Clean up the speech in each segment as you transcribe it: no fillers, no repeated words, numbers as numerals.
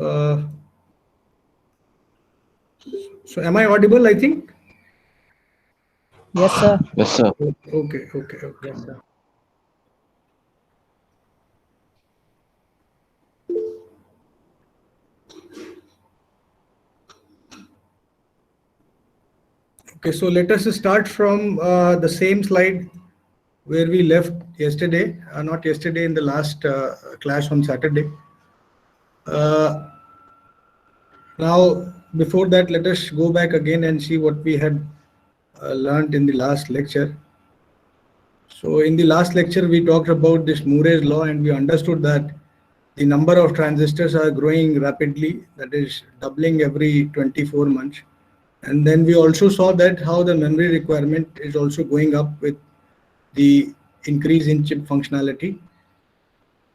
Uh, so am I audible, I think? Yes, sir. Yes, sir. Okay. Yes, sir. Okay, so let us start from the same slide where we left yesterday, not yesterday, in the last class on Saturday. Uh, Now, before that, let us go back again and see what we had learned in the last lecture. So in the last lecture, we talked about this Moore's law, and we understood that the number of transistors are growing rapidly, that is doubling every 24 months. And then we also saw that how the memory requirement is also going up with the increase in chip functionality.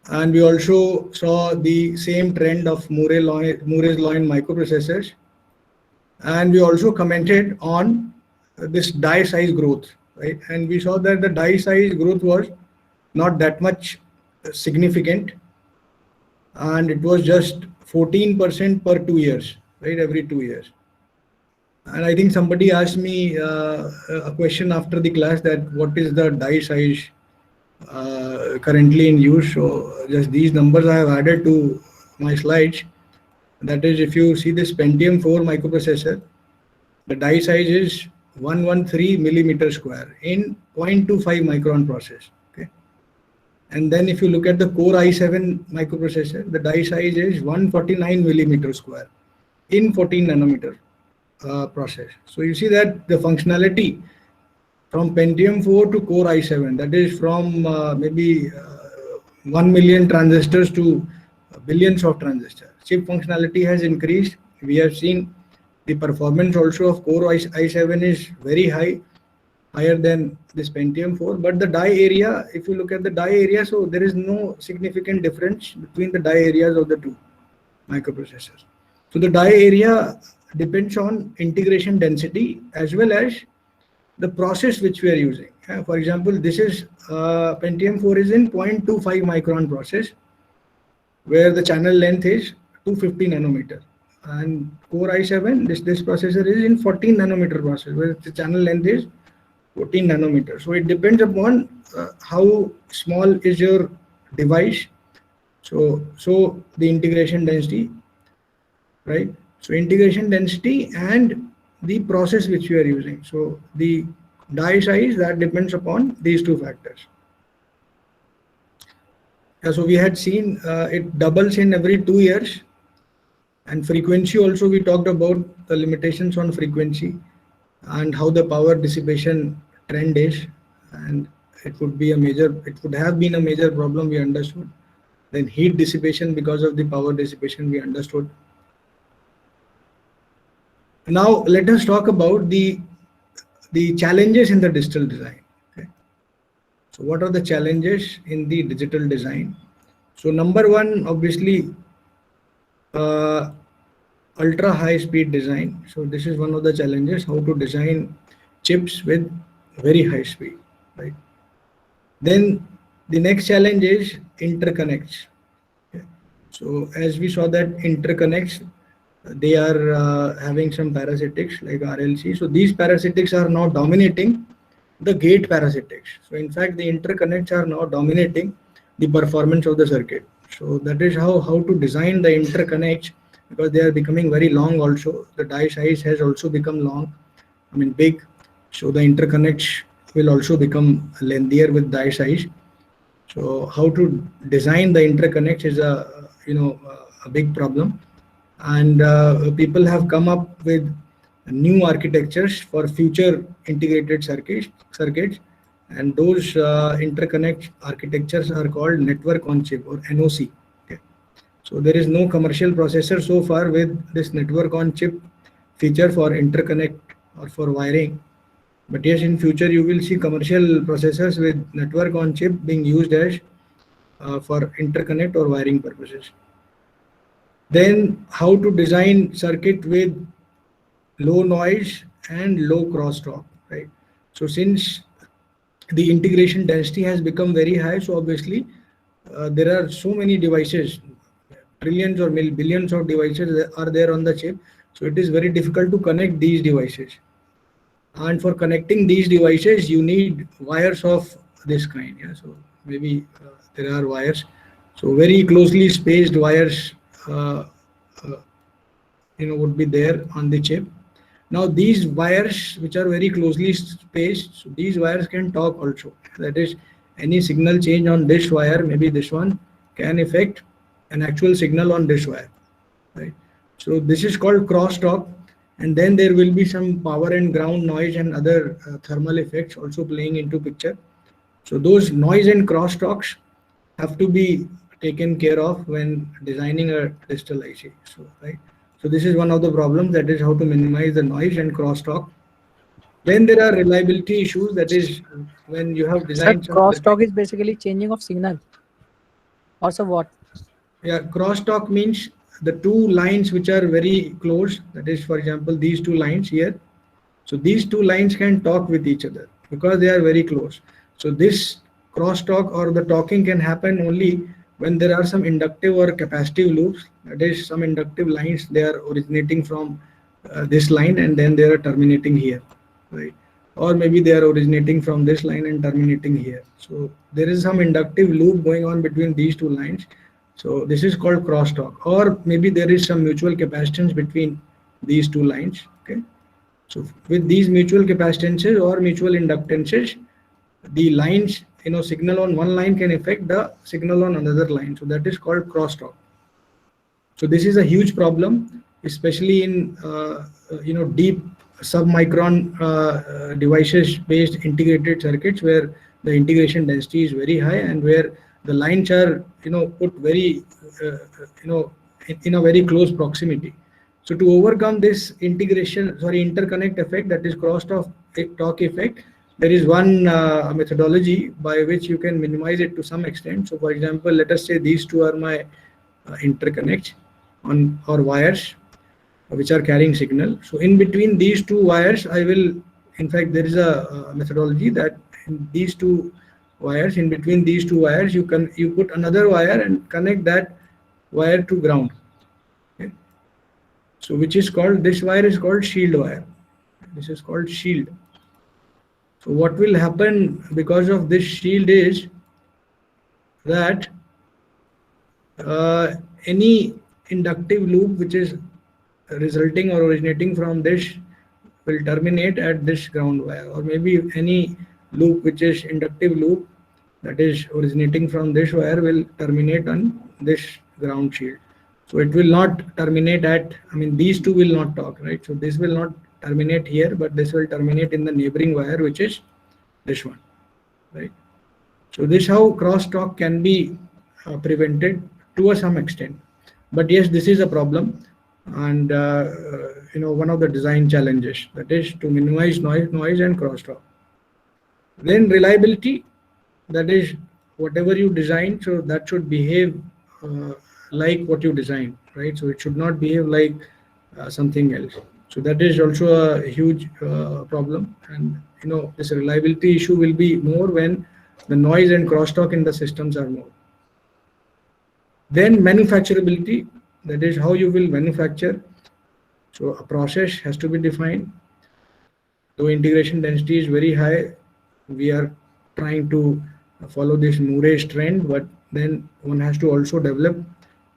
And we also saw the same trend of Moore's law in microprocessors. And we also commented on this die size growth, right? And we saw that the die size growth was not that much significant, and it was just 14% per 2 years, right? Every 2 years. And I think somebody asked me a question after the class that what is the die size currently in use. So just these numbers I have added to my slides. That is, if you see this Pentium 4 microprocessor, the die size is 113 millimeter square in 0.25 micron process. Okay. And then if you look at the Core i7 microprocessor, the die size is 149 millimeter square in 14 nanometer process. So you see that the functionality from Pentium 4 to Core i7, that is from maybe 1 million transistors to billions of transistors. Chip functionality has increased. We have seen the performance also of Core i7 is very high, higher than this Pentium 4. But the die area, if you look at the die area, so there is no significant difference between the die areas of the two microprocessors. So the die area depends on integration density as well as the process which we are using. For example, this is Pentium 4 is in 0.25 micron process, where the channel length is 250 nanometer, and Core i7, this processor is in 14 nanometer process, where the channel length is 14 nanometer. So it depends upon how small is your device. So the integration density, right? So integration density and the process which we are using. So the die size, that depends upon these two factors. Yeah, so we had seen it doubles in every 2 years, and frequency also we talked about the limitations on frequency and how the power dissipation trend is, and it would have been a major problem, we understood. Then heat dissipation, because of the power dissipation, we understood. Now let us talk about the challenges in the digital design. Okay. So what are the challenges in the digital design? So number one, obviously, ultra high speed design. So this is one of the challenges, how to design chips with very high speed, right? Then the next challenge is interconnects. Okay. So as we saw that interconnects, they are having some parasitics like RLC. So these parasitics are now dominating the gate parasitics. So in fact, the interconnects are now dominating the performance of the circuit. So that is how to design the interconnects, because they are becoming very long also. The die size has also become long, I mean big. So the interconnects will also become lengthier with die size. So how to design the interconnects is a big problem, and people have come up with new architectures for future integrated circuits, and those interconnect architectures are called network on chip, or NOC. Okay. So there is no commercial processor so far with this network on chip feature for interconnect or for wiring. But yes, in future you will see commercial processors with network on chip being used as for interconnect or wiring purposes. Then how to design circuit with low noise and low crosstalk, right? So since the integration density has become very high, so obviously there are so many devices, trillions or billions of devices are there on the chip. So it is very difficult to connect these devices. And for connecting these devices, you need wires of this kind. Yeah, so maybe there are wires. So very closely spaced wires, would be there on the chip. Now these wires, which are very closely spaced, so these wires can talk also. That is, any signal change on this wire, maybe this one, can affect an actual signal on this wire, right? So this is called crosstalk. And then there will be some power and ground noise and other thermal effects also playing into picture. So those noise and crosstalks have to be taken care of when designing a digital IC. So, right. So this is one of the problems, that is how to minimize the noise and crosstalk. Then there are reliability issues, that is when you have Sir, designed some crosstalk is basically changing of signal. Or so what? Yeah, crosstalk means the two lines which are very close, that is, for example, these two lines here. So these two lines can talk with each other because they are very close. So this crosstalk or the talking can happen only when there are some inductive or capacitive loops, that is, some inductive lines, they are originating from this line and then they are terminating here, right? Or maybe they are originating from this line and terminating here. So there is some inductive loop going on between these two lines. So this is called crosstalk. Or maybe there is some mutual capacitance between these two lines. Okay. So with these mutual capacitances or mutual inductances, the lines, signal on one line can affect the signal on another line. So that is called crosstalk. So this is a huge problem, especially in deep submicron devices based integrated circuits, where the integration density is very high and where the lines are put very in a very close proximity. So to overcome this interconnect effect, that is crosstalk effect, there is one methodology by which you can minimize it to some extent. So for example, let us say these two are my interconnects on or wires which are carrying signal. So in between these two wires, in fact, there is a methodology that in these two wires, in between these two wires, you put another wire and connect that wire to ground. Okay. So this wire is called shield wire. This is called shield. So what will happen because of this shield is that any inductive loop which is resulting or originating from this will terminate at this ground wire, or maybe any loop which is inductive loop that is originating from this wire will terminate on this ground shield. So it will not terminate these two will not talk, right? So this will not terminate here, but this will terminate in the neighboring wire, which is this one, right? So this how crosstalk can be prevented to some extent. But yes, this is a problem, and one of the design challenges, that is to minimize noise and crosstalk. Then reliability, that is whatever you design, so that should behave like what you design, right? So it should not behave like something else. So that is also a huge problem, and this reliability issue will be more when the noise and crosstalk in the systems are more. Then manufacturability, that is how you will manufacture. So a process has to be defined. Though integration density is very high, we are trying to follow this Moore's trend, but then one has to also develop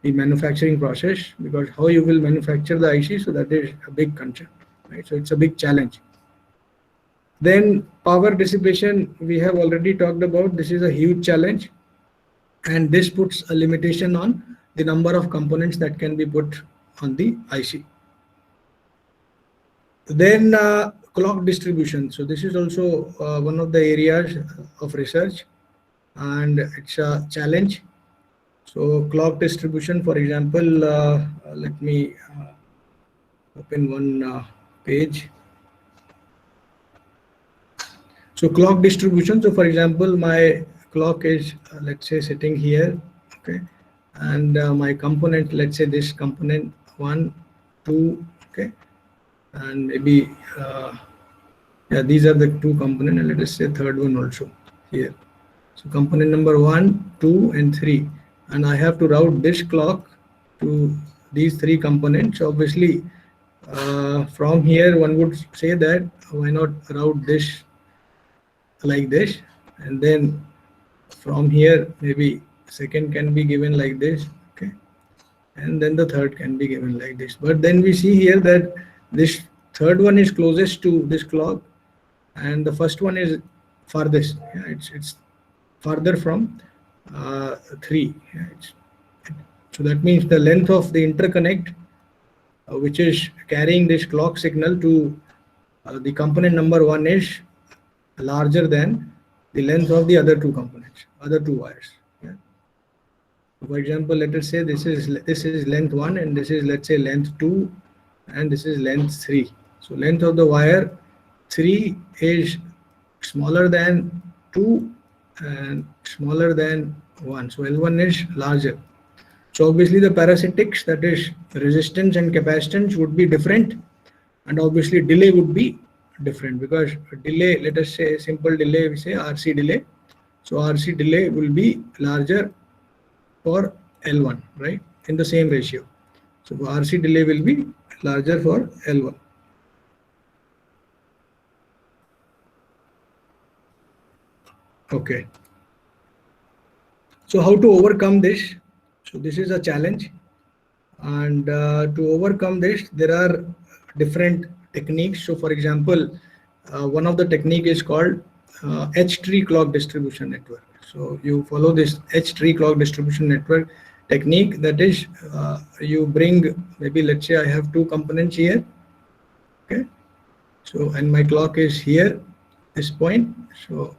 the manufacturing process, because how you will manufacture the IC, so that is a big concern, right? So it's a big challenge. Then power dissipation, we have already talked about. This is a huge challenge, and this puts a limitation on the number of components that can be put on the IC. Then clock distribution. So this is also one of the areas of research, and it's a challenge. So clock distribution, for example, let me open one page. So clock distribution. So for example, my clock is let's say sitting here, okay, and my component, let's say this component 1, 2, okay, and maybe yeah, these are the two components, and let us say third one also here. So component number 1, 2, and 3, and I have to route this clock to these three components. Obviously, from here one would say that why not route this like this, and then from here maybe second can be given like this, okay, and then the third can be given like this. But then we see here that this third one is closest to this clock and the first one is farthest. Yeah, it's farther from 3. Yeah, so that means the length of the interconnect which is carrying this clock signal to the component number 1 is larger than the length of the other two components, other two wires. Yeah. For example, let us say this is length 1 and this is, let's say, length 2 and this is length 3. So length of the wire 3 is smaller than 2 and smaller than 1. So L1 is larger. So obviously the parasitics, that is resistance and capacitance, would be different, and obviously delay would be different, because delay, let us say simple delay, we say RC delay. So RC delay will be larger for L1, right, in the same ratio. So RC delay will be larger for L1. Okay. So how to overcome this? So this is a challenge, and to overcome this there are different techniques. So for example, one of the technique is called H-tree clock distribution network. So you follow this H-tree clock distribution network technique, that is you bring, maybe let's say I have two components here, okay, so and my clock is here, this point. So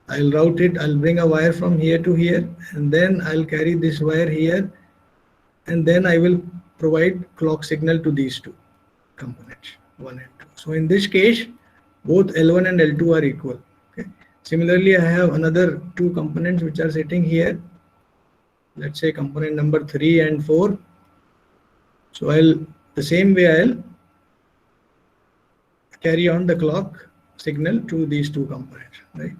I'll route it, I'll bring a wire from here to here, and then I'll carry this wire here, and then I will provide clock signal to these two components, 1 and 2. So in this case, both L1 and L2 are equal. Okay. Similarly, I have another two components which are sitting here. Let's say component number 3 and 4. So the same way I'll carry on the clock signal to these two components, right?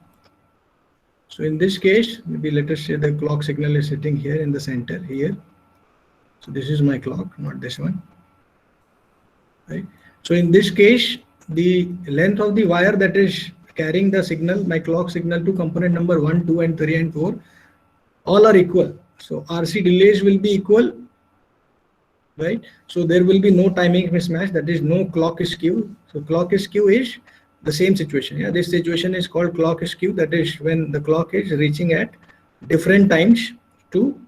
So in this case, maybe let us say the clock signal is sitting here in the center here. So this is my clock, not this one, right? So in this case, the length of the wire that is carrying the signal, my clock signal, to component number 1, 2, and 3 and 4, all are equal. So RC delays will be equal, right? So there will be no timing mismatch, that is no clock skew. So clock skew is the same situation. Yeah, this situation is called clock skew, that is when the clock is reaching at different times to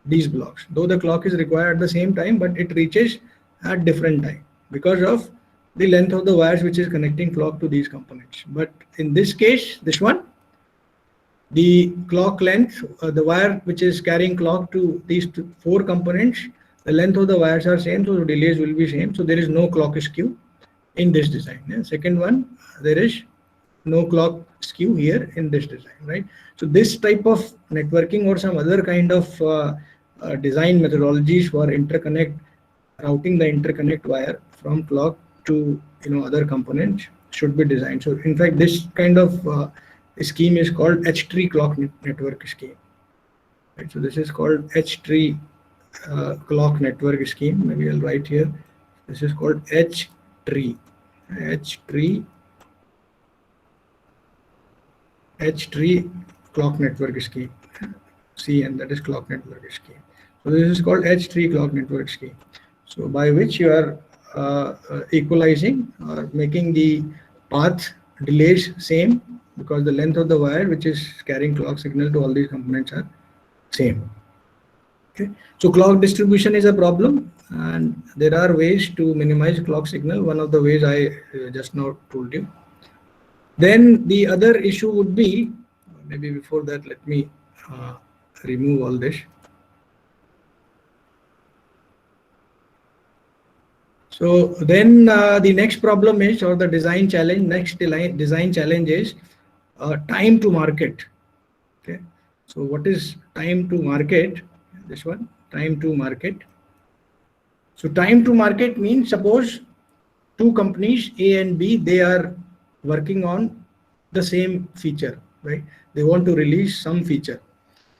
these blocks. Though the clock is required at the same time, but it reaches at different time because of the length of the wires which is connecting clock to these components. But in this case, this one, the clock length, the wire which is carrying clock to these four components, the length of the wires are same, so the delays will be same. So there is no clock skew in this design. Yeah. Second one, there is no clock skew here in this design, right? So this type of networking or some other kind of design methodologies for interconnect, routing the interconnect wire from clock to other components should be designed. So in fact, this kind of scheme is called H-tree clock network scheme, right? So this is called H-tree clock network scheme. Maybe I'll write here. This is called H-tree clock network scheme. CN, that is clock network scheme. So this is called H-tree clock network scheme. So by which you are equalizing or making the path delays same, because the length of the wire which is carrying clock signal to all these components are same. Okay. So clock distribution is a problem, and there are ways to minimize clock signal. One of the ways I just now told you. Then the other issue would be, maybe before that, let me remove all this. So then the next problem is, or the design challenge, next design challenge is time to market. Okay. So what is time to market? This one, time to market. So time to market means, suppose two companies A and B, they are working on the same feature, right? They want to release some feature,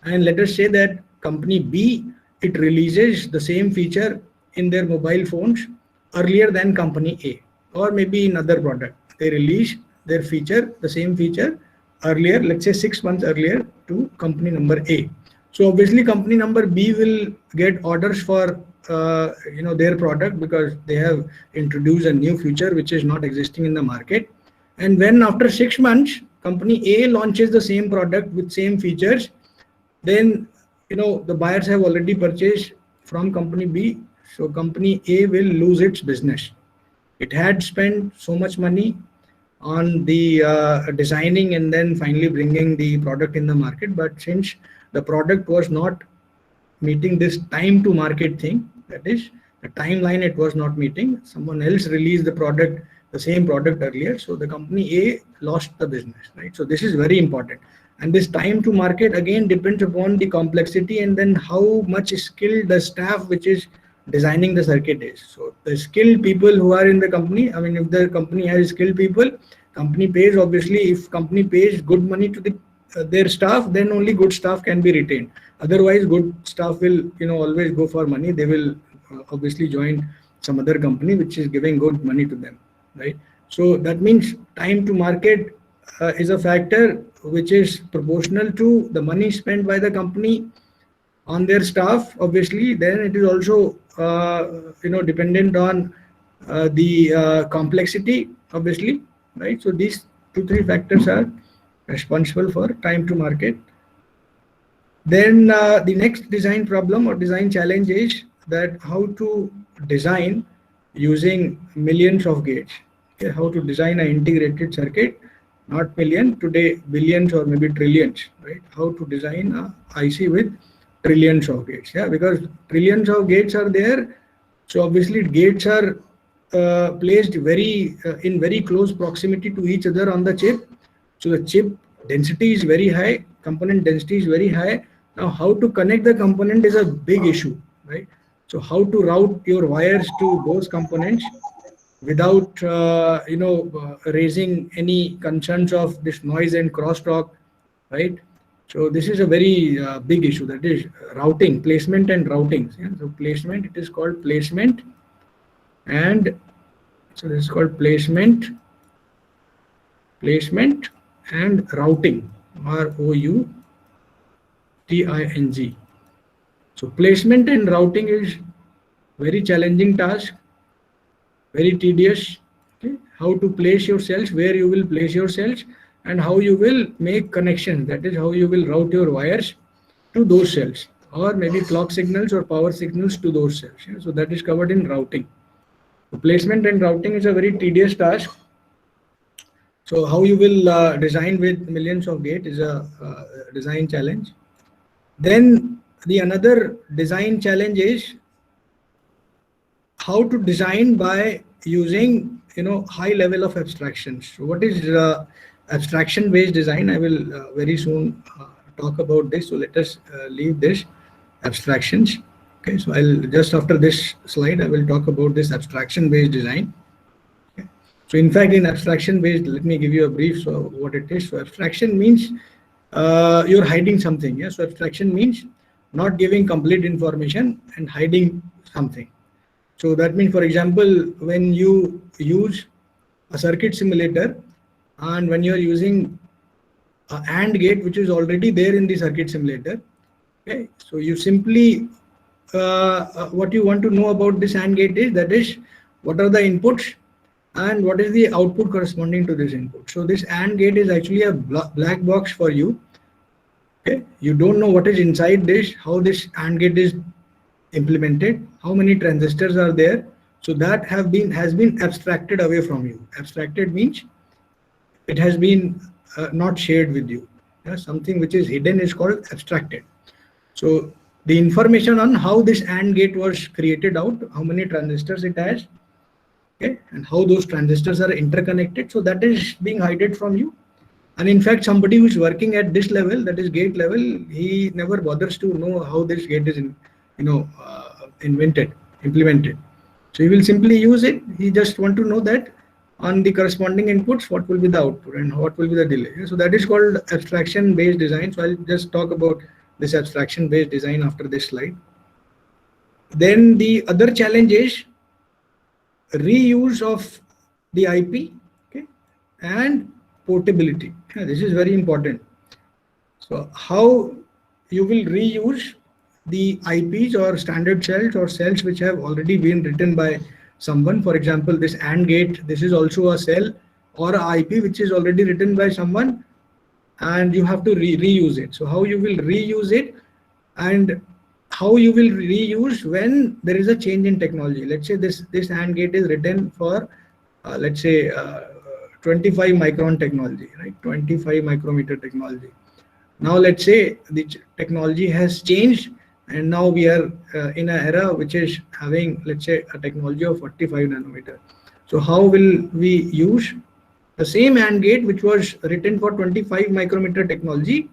and let us say that company B it releases the same feature in their mobile phones earlier than company A, or maybe in other product. They release their feature, the same feature earlier, let's say 6 months earlier to company number A. So obviously company number B will get orders for their product because they have introduced a new feature which is not existing in the market. And when after 6 months company A launches the same product with same features, then the buyers have already purchased from company B, so company A will lose its business. It had spent so much money on the designing and then finally bringing the product in the market, but since the product was not meeting this time to market thing, that is the timeline it was not meeting, someone else released the same product earlier, so the company A lost the business, right? So this is very important. And this time to market again depends upon the complexity and then how much skilled the staff which is designing the circuit is. So the skilled people who are in the company, I mean, if the company has skilled people, company pays, obviously if company pays good money to their staff, then only good staff can be retained. Otherwise good staff will always go for money. They will obviously join some other company which is giving good money to them, right? So that means time to market is a factor which is proportional to the money spent by the company on their staff. Obviously then it is also dependent on the complexity, obviously, right? So these 2-3 factors are responsible for time to market. Then the next design problem or design challenge is that how to design using millions of gates. Okay, how to design an integrated circuit, not million, today billions or maybe trillions, right? How to design a IC with trillions of gates, yeah, because trillions of gates are there. So obviously gates are placed in very close proximity to each other on the chip. So the chip density is very high, component density is very high. Now how to connect the component is a big issue, right? So how to route your wires to those components without raising any concerns of this noise and crosstalk, right? So this is a very big issue, that is routing, placement and routing. Yeah? So placement, it is called placement, and so this is called placement and routing, ROUTING. So placement and routing is very challenging task, very tedious. Okay? How to place your cells, where you will place your cells, and how you will make connections, that is how you will route your wires to those cells, or maybe clock signals or power signals to those cells. Yeah? So that is covered in routing. So placement and routing is a very tedious task. So how you will design with millions of gates is a design challenge. Then the another design challenge is how to design by using high level of abstractions. So what is abstraction based design? I will very soon talk about this. So let us leave this abstractions. Okay, so I'll just after this slide I will talk about this abstraction based design. Okay. So in fact in abstraction based, let me give you a brief so what it is. So abstraction means you're hiding something. Yeah, so abstraction means not giving complete information and hiding something. So that means, for example, when you use a circuit simulator and when you are using an AND gate which is already there in the circuit simulator, okay, so you simply what you want to know about this AND gate is, that is what are the inputs and what is the output corresponding to this input. So this AND gate is actually a black box for you. Okay, you don't know what is inside this, how this AND gate is implemented, how many transistors are there. So that has been abstracted away from you. Abstracted means it has been not shared with you. Yeah, something which is hidden is called abstracted. So the information on how this AND gate was created out, how many transistors it has, okay, and how those transistors are interconnected, so that is being hidden from you. And in fact, somebody who is working at this level, that is gate level, he never bothers to know how this gate is implemented. So he will simply use it. He just want to know that on the corresponding inputs, what will be the output and what will be the delay. So that is called abstraction based design. So I'll just talk about this abstraction based design after this slide. Then the other challenge is reuse of the IP, okay, and portability. Yeah, this is very important. So how you will reuse the IPs or standard cells or cells which have already been written by someone. For example, this AND gate, this is also a cell or a IP which is already written by someone, and you have to reuse it. So how you will reuse it, and how you will reuse when there is a change in technology. Let's say this AND gate is written for let's say 25 micron technology, right? 25 micrometer technology. Now let's say the technology has changed, and now we are in an era which is having, let's say, a technology of 45 nanometer. So how will we use the same AND gate which was written for 25 micrometer technology?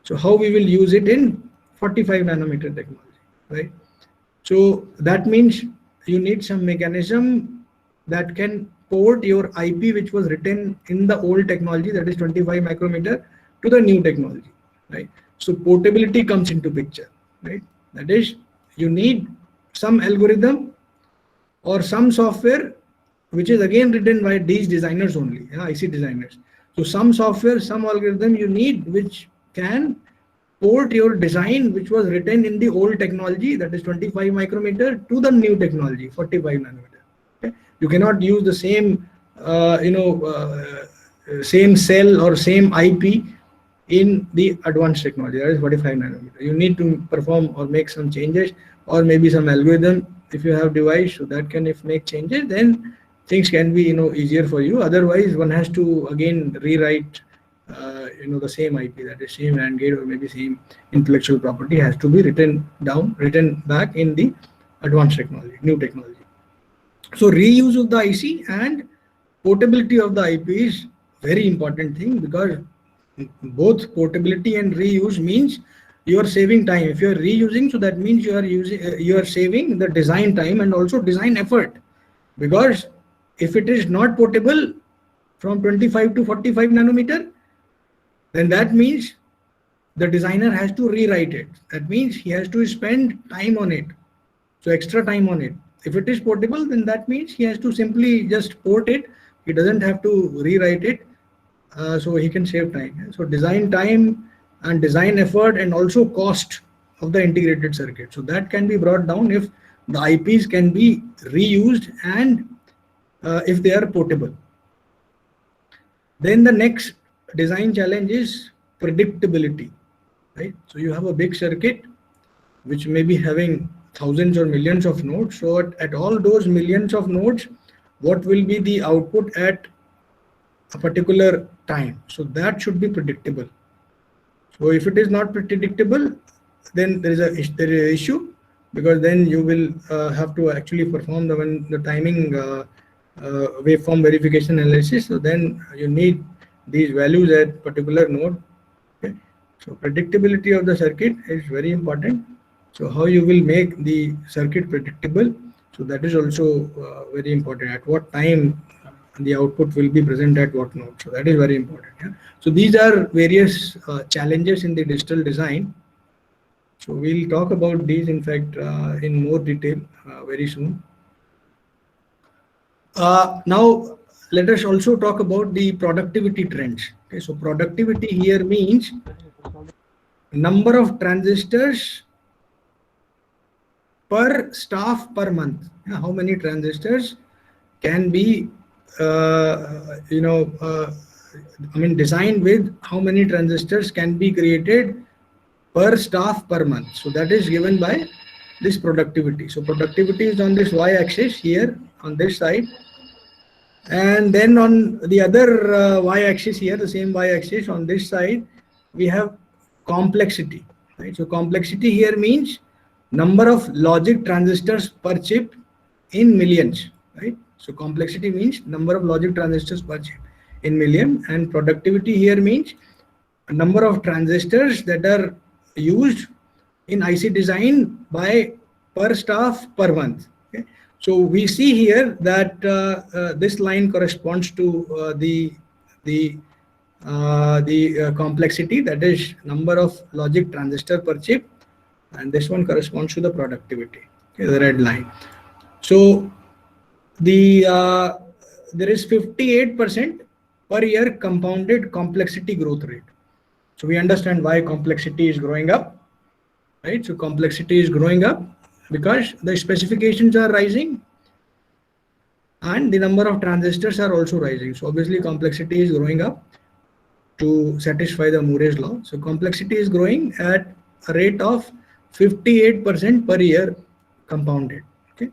So how we will use it in 45 nanometer technology, right? So that means you need some mechanism that can port your IP which was written in the old technology, that is 25 micrometer, to the new technology, right? So portability comes into picture, right? That is, you need some algorithm or some software which is again written by these designers only, IC designers. So some software, some algorithm you need which can port your design which was written in the old technology, that is 25 micrometer, to the new technology 45 nanometer. Okay? You cannot use the same same cell or same IP in the advanced technology, that is 45 nanometer. You need to perform or make some changes, or maybe some algorithm if you have device, so that can, if make changes, then things can be easier for you. Otherwise one has to again rewrite the same IP, that is same AND gate or maybe same intellectual property has to be written back in the advanced technology, new technology. So reuse of the IC and portability of the IP is very important thing, because both portability and reuse means you are saving time. If you are reusing, so that means you are saving the design time and also design effort, because if it is not portable from 25 to 45 nanometer, then that means the designer has to rewrite it. That means he has to spend time on it, so extra time on it. If it is portable, then that means he has to simply just port it. He doesn't have to rewrite it, so he can save time. So design time and design effort and also cost of the integrated circuit. So that can be brought down if the IPs can be reused and if they are portable. Then the next design challenge is predictability, right? So you have a big circuit which may be having thousands or millions of nodes. So at all those millions of nodes, what will be the output at a particular time? So that should be predictable. So if it is not predictable, then there is an issue, because then you will have to actually perform the timing waveform verification analysis. So then you need these values at particular node. Okay. So predictability of the circuit is very important. So how you will make the circuit predictable, so that is also very important. At what time the output will be present at what node, so that is very important. Yeah? So these are various challenges in the digital design. So we'll talk about these, in fact, in more detail very soon. Now let us also talk about the productivity trends. Okay, so productivity here means number of transistors per staff per month. Yeah, how many transistors can be designed with how many transistors can be created per staff per month. So that is given by this productivity. So productivity is on this y-axis here on this side, and then on the other y-axis here, the same y-axis on this side, we have complexity, right? So complexity here means number of logic transistors per chip in millions, right? So complexity means number of logic transistors per chip in million, and productivity here means number of transistors that are used in IC design by per staff per month. Okay? So we see here that this line corresponds to the complexity, that is number of logic transistor per chip, and this one corresponds to the productivity. okay, the red line. So there is 58% per year compounded complexity growth rate. So we understand why complexity is growing up, right? So complexity is growing up because the specifications are rising and the number of transistors are also rising. So obviously complexity is growing up to satisfy the Moore's law. So complexity is growing at a rate of 58% per year compounded. Okay.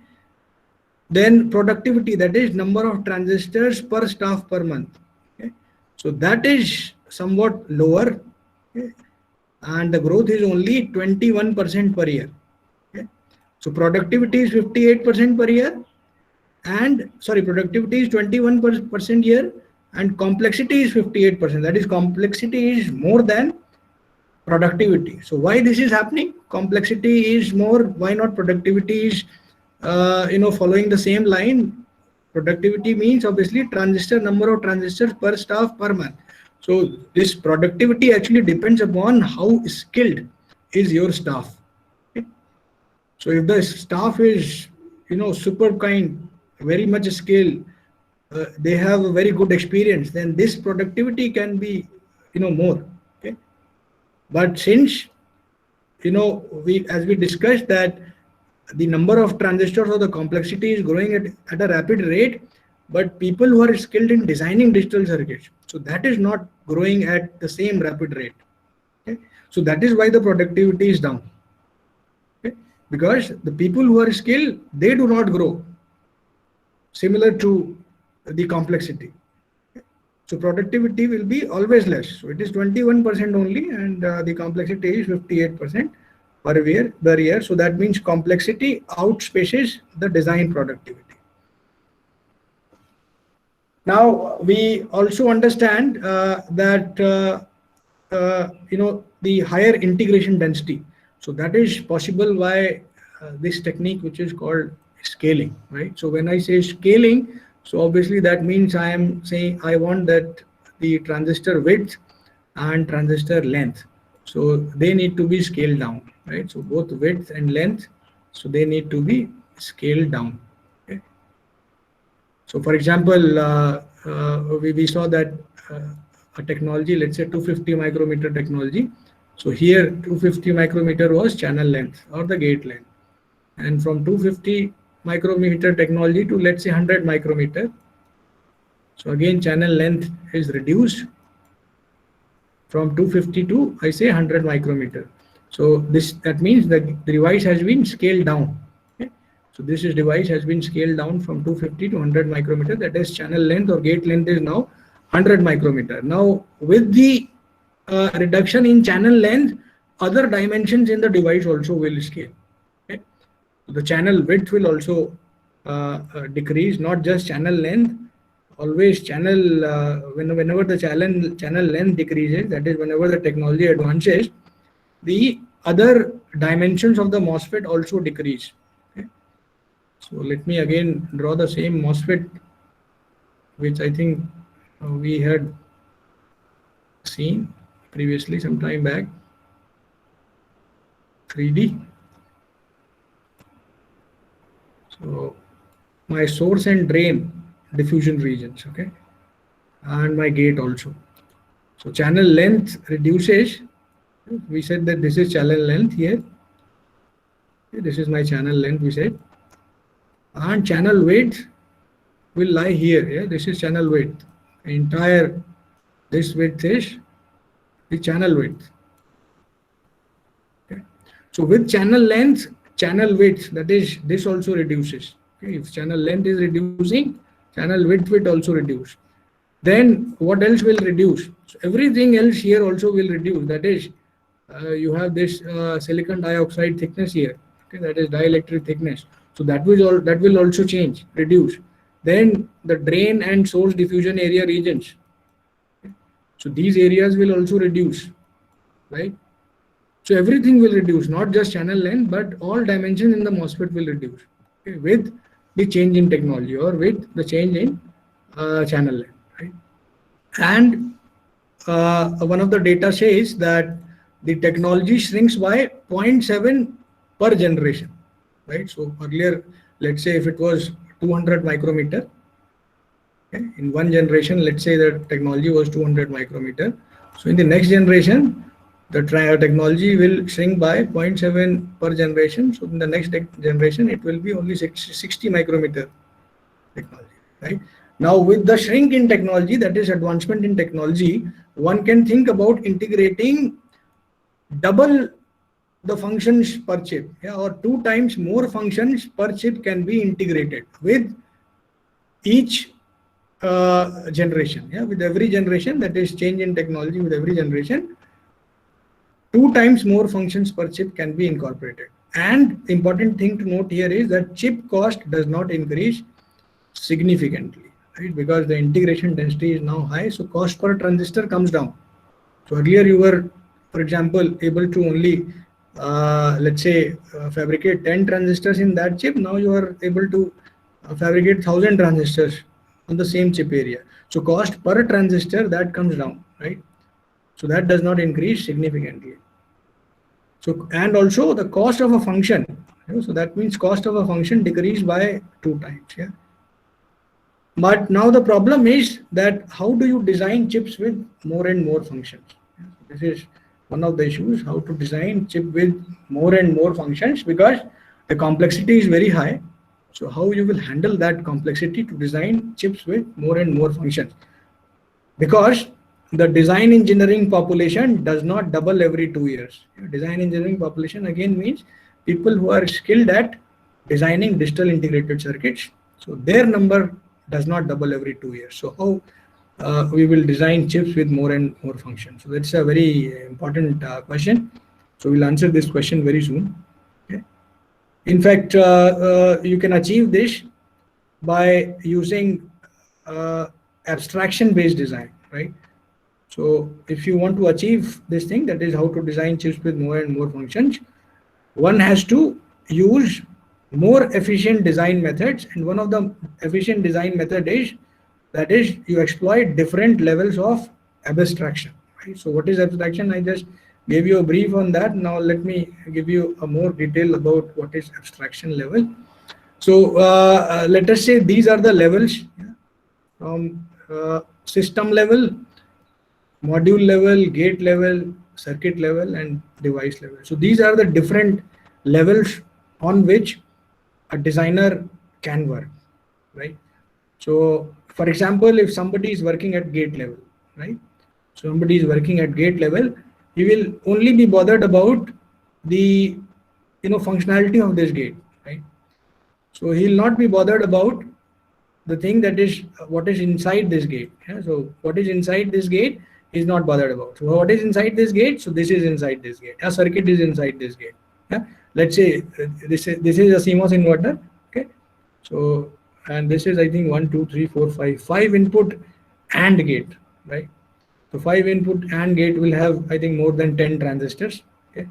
Then productivity, that is number of transistors per staff per month. Okay. So that is somewhat lower, okay, and the growth is only 21% per year. Okay. So productivity is 58% per year, and sorry, productivity is 21% year, and complexity is 58%. That is, complexity is more than productivity. So why this is happening? Complexity is more. Why not productivity is following the same line? Productivity means obviously transistor, number of transistors per staff per month. So this productivity actually depends upon how skilled is your staff. Okay? So if the staff is super kind, very much skilled, they have a very good experience, then this productivity can be more. Okay? But since we, as we discussed, that the number of transistors or the complexity is growing at a rapid rate, but people who are skilled in designing digital circuits, so that is not growing at the same rapid rate. Okay? So that is why the productivity is down. Okay? Because the people who are skilled, they do not grow similar to the complexity. Okay? So productivity will be always less. So it is 21% only, and the complexity is 58% per year. So that means complexity outspaces the design productivity. Now we also understand that the higher integration density. So that is possible by this technique, which is called scaling, right? So when I say scaling, so obviously that means I am saying I want that the transistor width and transistor length, so they need to be scaled down, right? So both width and length, so they need to be scaled down. Okay? So for example, we saw that a technology, let's say 250 micrometer technology. So here 250 micrometer was channel length or the gate length, and from 250 micrometer technology to, let's say, 100 micrometer, so again channel length is reduced from 250 to, I say, 100 micrometer. So that means that the device has been scaled down. Okay? So this device has been scaled down from 250 to 100 micrometer. That is, channel length or gate length is now 100 micrometer. Now with the reduction in channel length, other dimensions in the device also will scale. Okay? The channel width will also decrease, not just channel length. Always channel, whenever the channel length decreases, that is, whenever the technology advances, the other dimensions of the MOSFET also decrease. Okay? So let me again draw the same MOSFET, which I think we had seen previously some time back. 3D. So my source and drain diffusion regions, okay, and my gate also. So channel length reduces. We said that this is channel length here. Okay, this is my channel length, we said, and channel width will lie here. Yeah, this is channel width. Entire this width is the channel width. Okay. So with channel length, channel width, that is, this also reduces. Okay. If channel length is reducing, channel width will also reduce. Then what else will reduce? So everything else here also will reduce. That is, you have this silicon dioxide thickness here. Okay, that is dielectric thickness. So that will also change, reduce. Then the drain and source diffusion area regions. Okay. So these areas will also reduce, right? So everything will reduce, not just channel length, but all dimensions in the MOSFET will reduce, okay, with the change in technology or with the change in channel length, right? And one of the data says that the technology shrinks by 0.7 per generation, right? So earlier, let's say if it was 200 micrometer, okay, in one generation, let's say the technology was 200 micrometer. So in the next generation, the technology will shrink by 0.7 per generation. So in the next generation, it will be only 60 micrometer technology, right? Now with the shrink in technology, that is advancement in technology, one can think about integrating double the functions per chip, yeah, or 2 times more functions per chip can be integrated with each generation. Yeah, with every generation, that is change in technology with every generation, 2 times more functions per chip can be incorporated. And the important thing to note here is that chip cost does not increase significantly, right? Because the integration density is now high, so cost per transistor comes down. So earlier you were, for example, able to only, let's say, fabricate 10 transistors in that chip. Now you are able to fabricate 1,000 transistors on the same chip area. So cost per transistor, that comes down, right? So that does not increase significantly. So, and also the cost of a function, so that means cost of a function decreased by 2 times. Yeah. But now the problem is that how do you design chips with more and more functions? This is one of the issues, how to design chip with more and more functions, because the complexity is very high. So how you will handle that complexity to design chips with more and more functions? Because the design engineering population does not double every 2 years. Design engineering population again means people who are skilled at designing digital integrated circuits. So their number does not double every 2 years. So how we will design chips with more and more functions? So that's a very important question. So we'll answer this question very soon. Okay. In fact, you can achieve this by using abstraction-based design, right? So if you want to achieve this thing, that is how to design chips with more and more functions, one has to use more efficient design methods. And one of the efficient design method is, that is, you exploit different levels of abstraction, right? So what is abstraction? I just gave you a brief on that. Now let me give you a more detail about what is abstraction level. So let us say these are the levels, from system level, module level, gate level, circuit level, and device level. So these are the different levels on which a designer can work, right? So for example, if somebody is working at gate level, right? So somebody is working at gate level, he will only be bothered about the functionality of this gate, right? So he will not be bothered about the thing that is what is inside this gate. Yeah? So what is inside this gate is not bothered about. So what is inside this gate? So this is inside this gate. A circuit is inside this gate. Yeah? Let's say this is a CMOS inverter. Okay. So and this is, I think, 1, 2, 3, 4, 5 input AND gate, right? So 5 input AND gate will have, I think, more than 10 transistors. Okay.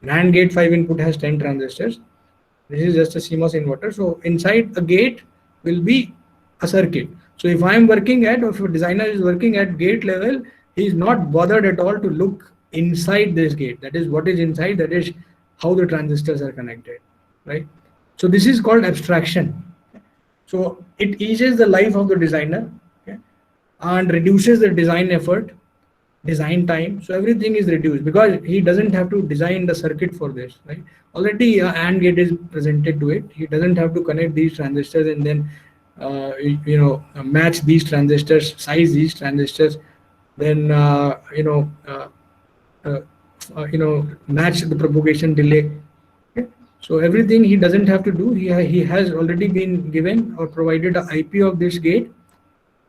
NAND gate 5 input has 10 transistors. This is just a CMOS inverter. So inside a gate will be a circuit. So if I am working at, or if a designer is working at gate level, he is not bothered at all to look inside this gate. That is what is inside, that is how the transistors are connected, right? So this is called abstraction. So it eases the life of the designer, okay, and reduces the design effort, design time. So everything is reduced because he doesn't have to design the circuit for this, right? Already AND gate is presented to it. He doesn't have to connect these transistors and then match these transistors, size these transistors, then match the propagation delay. Okay? So everything he doesn't have to do. He has already been given or provided an IP of this gate.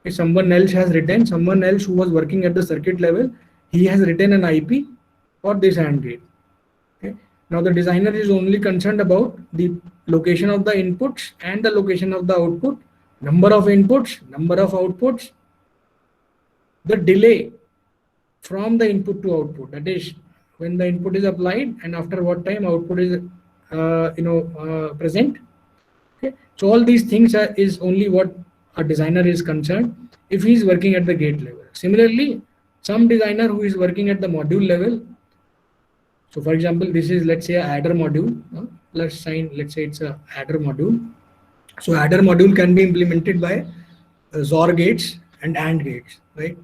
If someone else has written, someone else who was working at the circuit level, he has written an IP for this AND gate. Okay. Now the designer is only concerned about the location of the inputs and the location of the output, number of inputs, number of outputs, the delay from the input to output. That is when the input is applied and after what time output is present. Okay. So all these things is only what a designer is concerned if he is working at the gate level. Similarly, some designer who is working at the module level. So for example, this is, let's say, a adder module. plus sign, let's say it's a adder module. So adder module can be implemented by XOR gates and AND gates, right?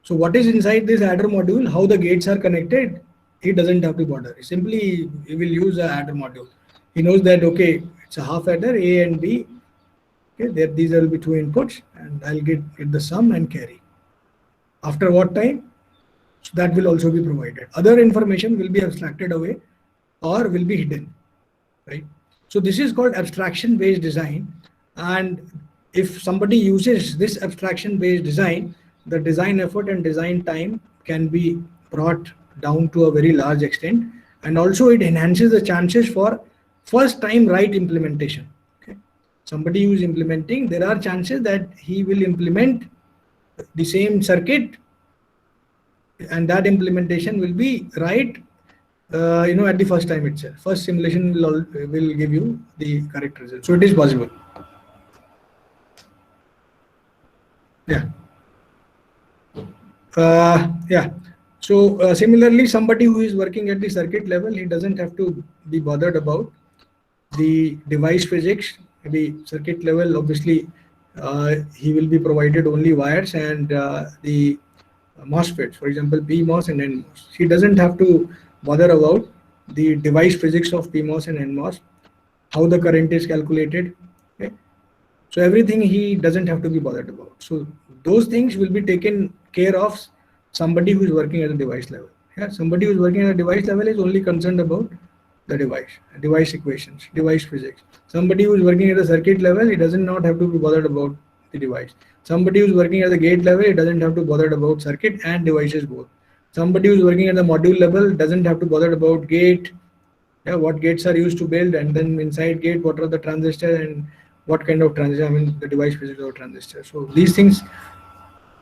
So what is inside this adder module, how the gates are connected, he doesn't have to bother. Simply he will use a adder module. He knows that, okay, it's a half adder, A and B. Okay, there these will be two inputs, and I'll get the sum and carry. After what time? So that will also be provided. Other information will be abstracted away or will be hidden, right? So this is called abstraction based design. And if somebody uses this abstraction based design, the design effort and design time can be brought down to a very large extent. And also it enhances the chances for first time right implementation. Okay. Somebody who is implementing, there are chances that he will implement the same circuit and that implementation will be right at the first time itself. First simulation will give you the correct result. So it is possible. Yeah. Yeah. So similarly, somebody who is working at the circuit level, he doesn't have to be bothered about the device physics. The circuit level, obviously, he will be provided only wires and the MOSFETs, for example, PMOS and NMOS. He doesn't have to bother about the device physics of PMOS and NMOS, how the current is calculated. Okay? So everything he doesn't have to be bothered about. So those things will be taken care of somebody who is working at the device level. Yeah? Somebody who is working at the device level is only concerned about the device equations, device physics. Somebody who is working at the circuit level, he doesn't not have to be bothered about the device. Somebody who's working at the gate level, he doesn't have to bother about circuit and devices both. Somebody who's working at the module level doesn't have to bother about gate, what gates are used to build, and then inside gate, what are the transistors and what kind of transistor, the device physics of transistor. So these things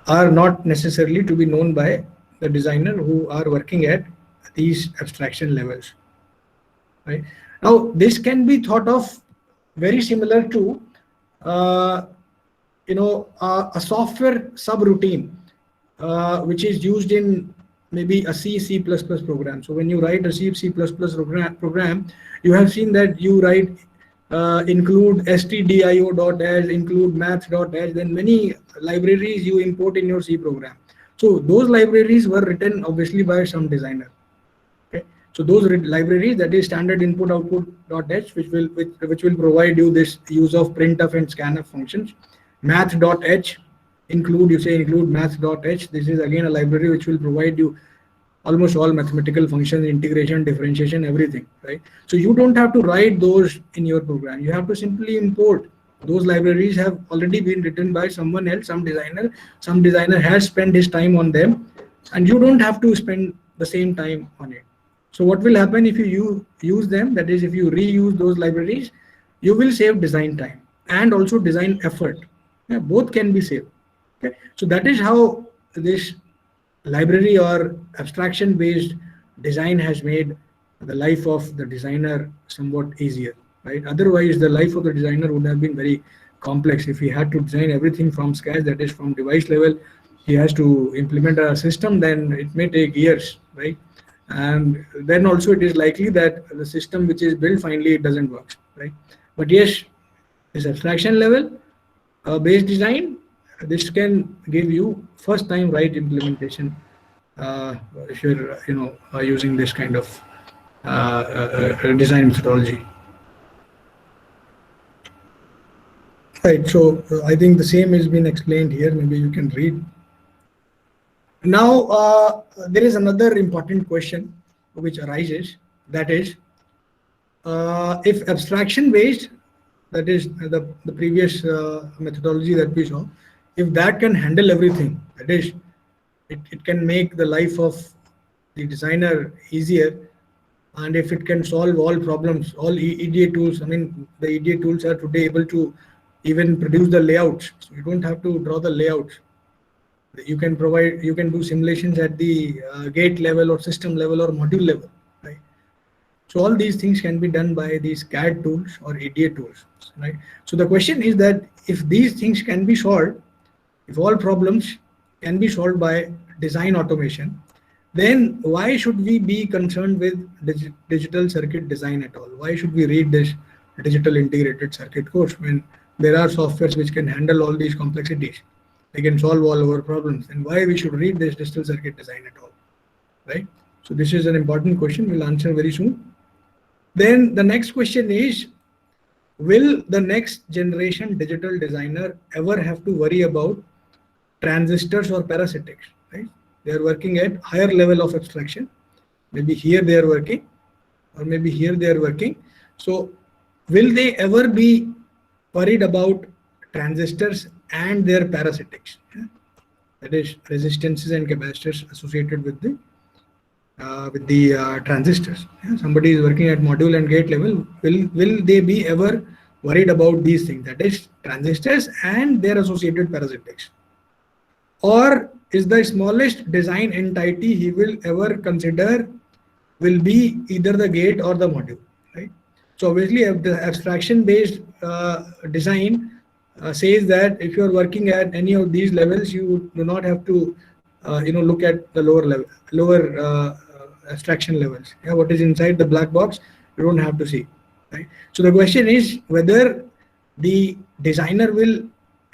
are not necessarily to be known by the designer who are working at these abstraction levels. Right? Now, this can be thought of very similar to a software subroutine which is used in maybe a C program. So when you write a C program, you have seen that you write include stdio.h, include maths.h, then many libraries you import in your C program. So those libraries were written obviously by some designer. Okay, so those libraries, that is standard input output.h, which will provide you this use of printf and scanf functions. Math.h include math.h. This is again a library which will provide you almost all mathematical functions, integration, differentiation, everything, right? So you don't have to write those in your program. You have to simply import. Those libraries have already been written by someone else, some designer. Some designer has spent his time on them, and you don't have to spend the same time on it. So what will happen if you use them? That is, if you reuse those libraries, you will save design time and also design effort. Yeah, both can be saved. Okay, so that is how this library or abstraction based design has made the life of the designer somewhat easier, right? Otherwise the life of the designer would have been very complex. If he had to design everything from scratch, that is from device level, he has to implement a system, then it may take years, right? And then also it is likely that the system which is built finally it doesn't work, right? But yes, this abstraction level based design, this can give you first time right implementation if you're using this kind of design methodology. Right, so I think the same has been explained here. Maybe you can read. Now there is another important question which arises, that is if abstraction based, that is the previous methodology that we saw, if that can handle everything, that is it can make the life of the designer easier, and if it can solve all problems, all EDA tools, the EDA tools are today able to even produce the layouts, so you don't have to draw the layouts. You can do simulations at the gate level or system level or module level, right? So all these things can be done by these CAD tools or EDA tools, right? So the question is that if these things can be solved, if all problems can be solved by design automation, then why should we be concerned with digital circuit design at all? Why should we read this digital integrated circuit course when there are softwares which can handle all these complexities? They can solve all our problems. And why we should read this digital circuit design at all, right? So this is an important question. We'll answer very soon. Then the next question is, will the next generation digital designer ever have to worry about transistors or parasitics, right? They are working at higher level of abstraction. Maybe here they are working, or maybe here they are working. So will they ever be worried about transistors and their parasitics? Yeah? That is resistances and capacitors associated with the transistors. Yeah? Somebody is working at module and gate level. Will they be ever worried about these things? That is transistors and their associated parasitics. Or is the smallest design entity he will ever consider will be either the gate or the module, right? So obviously the abstraction based design says that if you are working at any of these levels, you do not have to look at the lower abstraction levels. Yeah, what is inside the black box, you don't have to see, right? So the question is whether the designer will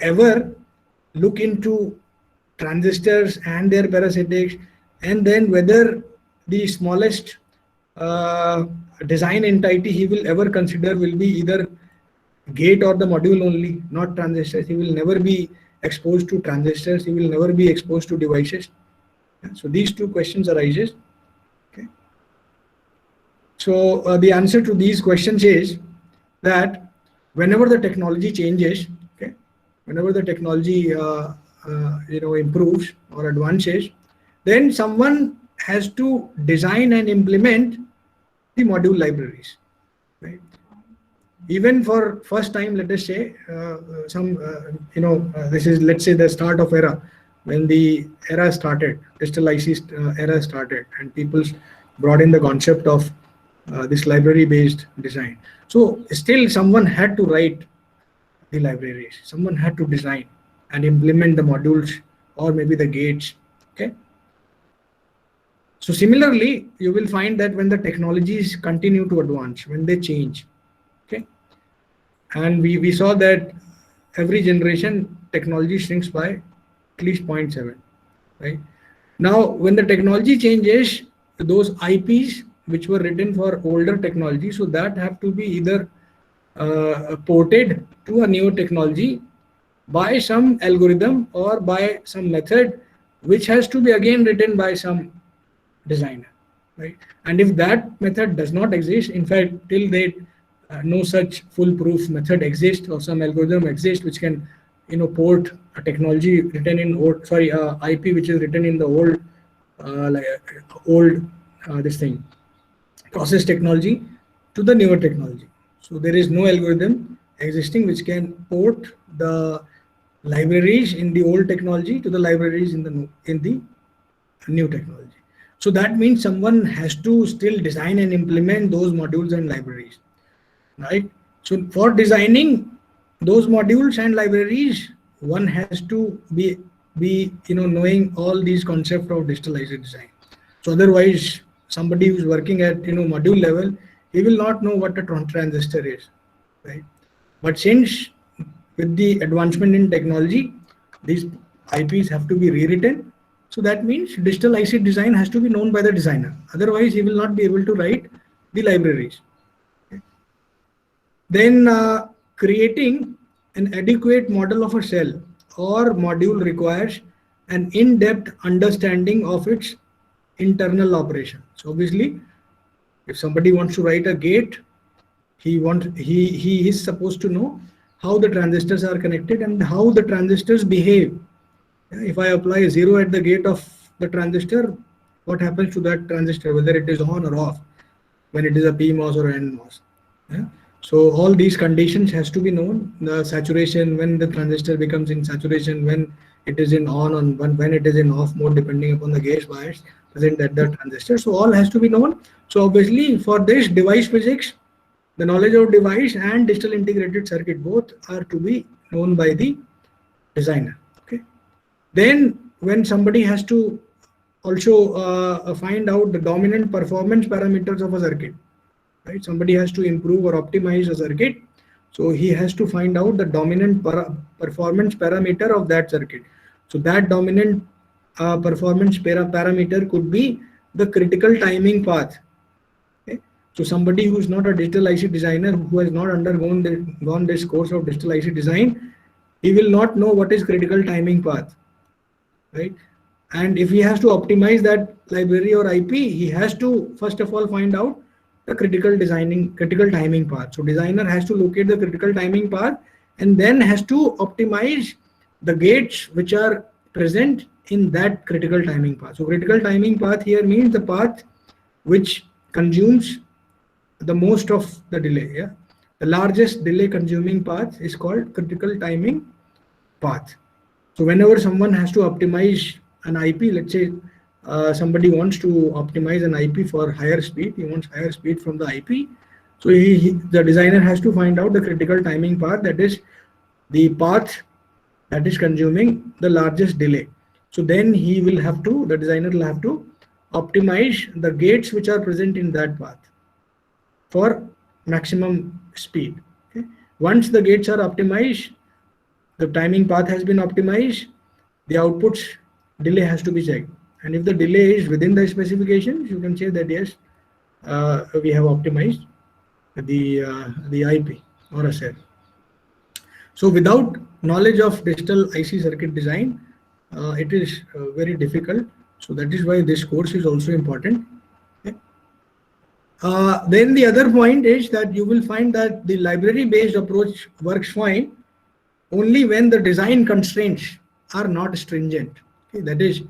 ever look into transistors and their parasitics, and then whether the smallest design entity he will ever consider will be either gate or the module only, not transistors. He will never be exposed to transistors. He will never be exposed to devices. So these two questions arises. Okay. So the answer to these questions is that whenever the technology changes, okay, whenever the technology improves or advances, then someone has to design and implement the module libraries, right? Even for first time, let us say this is, let's say, the start of era, when the era started, digital IC era started, and people brought in the concept of this library based design. So still someone had to write the libraries, someone had to design and implement the modules or maybe the gates. Okay. So similarly, you will find that when the technologies continue to advance, when they change, okay, and we saw that every generation technology shrinks by at least 0.7, right? Now, when the technology changes, those IPs which were written for older technology, so that have to be either ported to a new technology by some algorithm or by some method, which has to be again written by some designer, right? And if that method does not exist, in fact, till date, no such foolproof method exists or some algorithm exists which can, port a technology written in old, IP which is written in the old process technology to the newer technology. So there is no algorithm existing which can port the libraries in the old technology to the libraries in the new technology. So that means someone has to still design and implement those modules and libraries, right? So for designing those modules and libraries, one has to be knowing all these concepts of digital IC design. So otherwise, somebody who's working at module level, he will not know what a transistor is, right? But since with the advancement in technology, these IPs have to be rewritten. So that means digital IC design has to be known by the designer. Otherwise, he will not be able to write the libraries. Okay. Then creating an adequate model of a cell or module requires an in-depth understanding of its internal operation. So obviously, if somebody wants to write a gate, he is supposed to know how the transistors are connected and how the transistors behave. If I apply 0 at the gate of the transistor, what happens to that transistor, whether it is on or off, when it is a PMOS or NMOS. Yeah? So all these conditions has to be known. The saturation, when the transistor becomes in saturation, when it is in on, when it is in off mode, depending upon the gate bias present at the transistor. So all has to be known. So obviously for this device physics, the knowledge of device and digital integrated circuit both are to be known by the designer. Okay. Then when somebody has to also find out the dominant performance parameters of a circuit, right? Somebody has to improve or optimize a circuit, so he has to find out the dominant performance parameter of that circuit. So that dominant performance parameter could be the critical timing path. Okay? So somebody who is not a digital IC designer, who has not gone this course of digital IC design, he will not know what is critical timing path, right? And if he has to optimize that library or IP, he has to first of all find out the critical timing path. So designer has to locate the critical timing path and then has to optimize the gates which are present in that critical timing path. So critical timing path here means the path which consumes the most of the delay. Yeah, the largest delay consuming path is called critical timing path. So whenever someone has to optimize an IP, let's say somebody wants to optimize an IP for higher speed, he wants higher speed from the IP. So the designer has to find out the critical timing path, that is the path that is consuming the largest delay. So then the designer will have to optimize the gates which are present in that path for maximum speed. Okay? Once the gates are optimized, the timing path has been optimized, the output's delay has to be checked. And if the delay is within the specifications, you can say that yes, we have optimized the IP or a cell. So without knowledge of digital IC circuit design, it is very difficult. So that is why this course is also important. Okay. Then the other point is that you will find that the library-based approach works fine only when the design constraints are not stringent. Okay, that is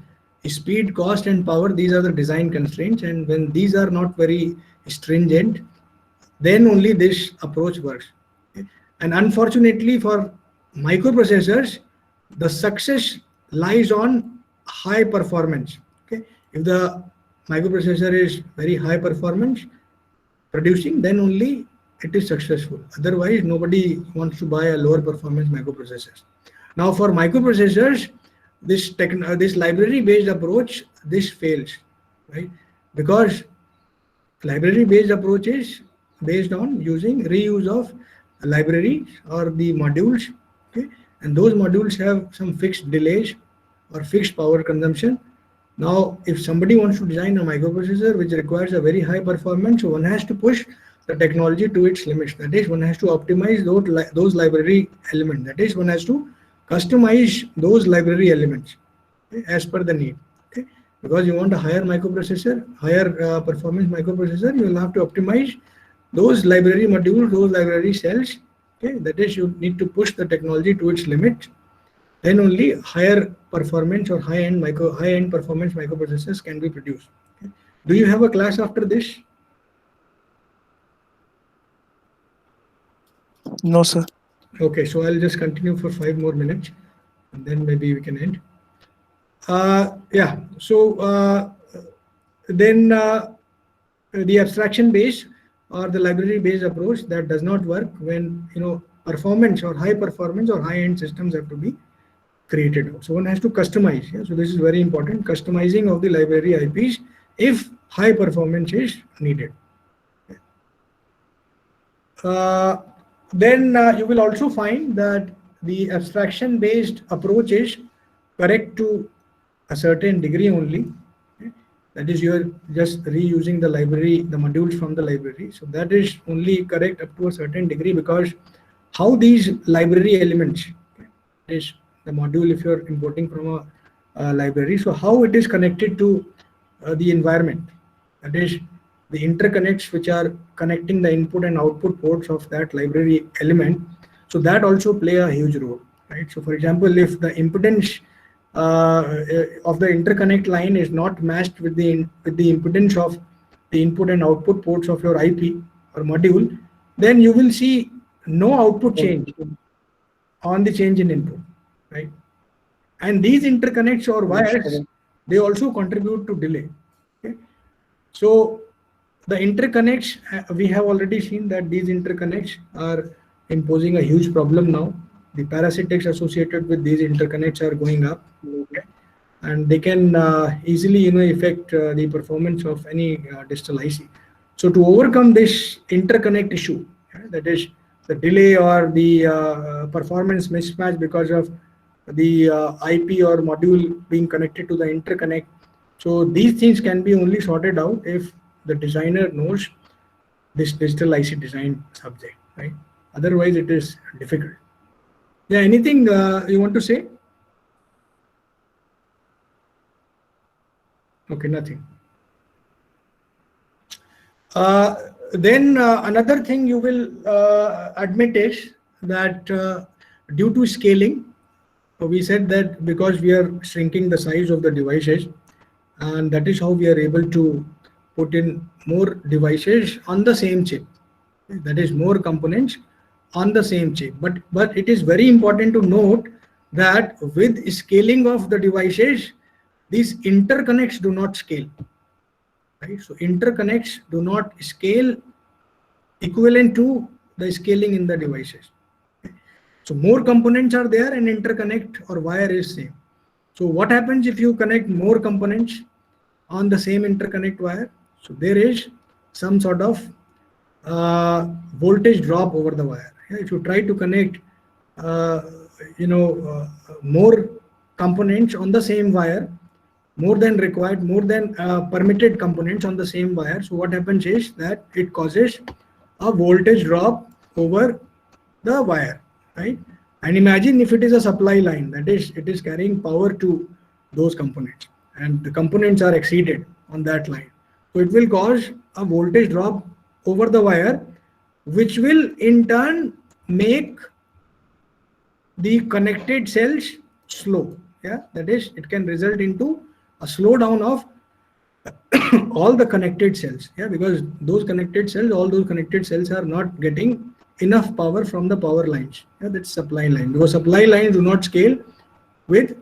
speed, cost, and power. These are the design constraints, and when these are not very stringent, then only this approach works. Okay? And unfortunately for microprocessors, the success lies on high performance. Okay, if the microprocessor is very high performance producing, then only it is successful. Otherwise, nobody wants to buy a lower performance microprocessors. Now, for microprocessors, this library-based approach, this fails, right? Because library-based approach is based on using reuse of libraries or the modules, okay? And those modules have some fixed delays or fixed power consumption. Now, if somebody wants to design a microprocessor which requires a very high performance, so one has to push the technology to its limits. That is, one has to optimize those library elements. That is, one has to customize those library elements, okay, as per the need. Okay? Because you want a higher microprocessor, higher performance microprocessor, you will have to optimize those library modules, those library cells. Okay? That is, you need to push the technology to its limit. Then only higher performance or high-end performance microprocessors can be produced. Okay? Do you have a class after this? No, sir. Okay, so I'll just continue for 5 more minutes and then maybe we can end. Yeah, so then the abstraction based or the library based approach, that does not work when performance or high performance or high end systems have to be created. So one has to customize. Yeah? So this is very important, customizing of the library IPs if high performance is needed. Then you will also find that the abstraction based approach is correct to a certain degree only. Okay? That is, you are just reusing the library, the modules from the library. So that is only correct up to a certain degree, because how these library elements, okay, is the module if you are importing from a library, so how it is connected to the environment, that is the interconnects which are connecting the input and output ports of that library element, so that also play a huge role, right? So for example, if the impedance of the interconnect line is not matched with the impedance of the input and output ports of your IP or module, then you will see no output change on the change in input, right? And these interconnects or wires, they also contribute to delay. Okay? So the interconnects, we have already seen that these interconnects are imposing a huge problem now. The parasitics associated with these interconnects are going up. Okay? and they can easily affect the performance of any digital IC. So to overcome this interconnect issue, that is the delay or the performance mismatch because of the IP or module being connected to the interconnect. So these things can be only sorted out if the designer knows this digital IC design subject, right? Otherwise, it is difficult. Yeah, anything you want to say? Okay, nothing. Then another thing you will admit is that due to scaling, we said that because we are shrinking the size of the devices, and that is how we are able to put in more devices on the same chip. That is more components on the same chip. But it is very important to note that with scaling of the devices, these interconnects do not scale. Right? So interconnects do not scale equivalent to the scaling in the devices. So more components are there and interconnect or wire is same. So what happens if you connect more components on the same interconnect wire? So there is some sort of voltage drop over the wire. If you try to connect more components on the same wire, more than required, more than permitted components on the same wire, so what happens is that it causes a voltage drop over the wire, right? And imagine if it is a supply line, that is, it is carrying power to those components, and the components are exceeded on that line. So it will cause a voltage drop over the wire, which will in turn make the connected cells slow. Yeah, that is, it can result into a slowdown of all the connected cells. Yeah, because those connected cells, all those connected cells are not getting enough power from the power lines. Yeah, that's supply line. Because supply lines do not scale with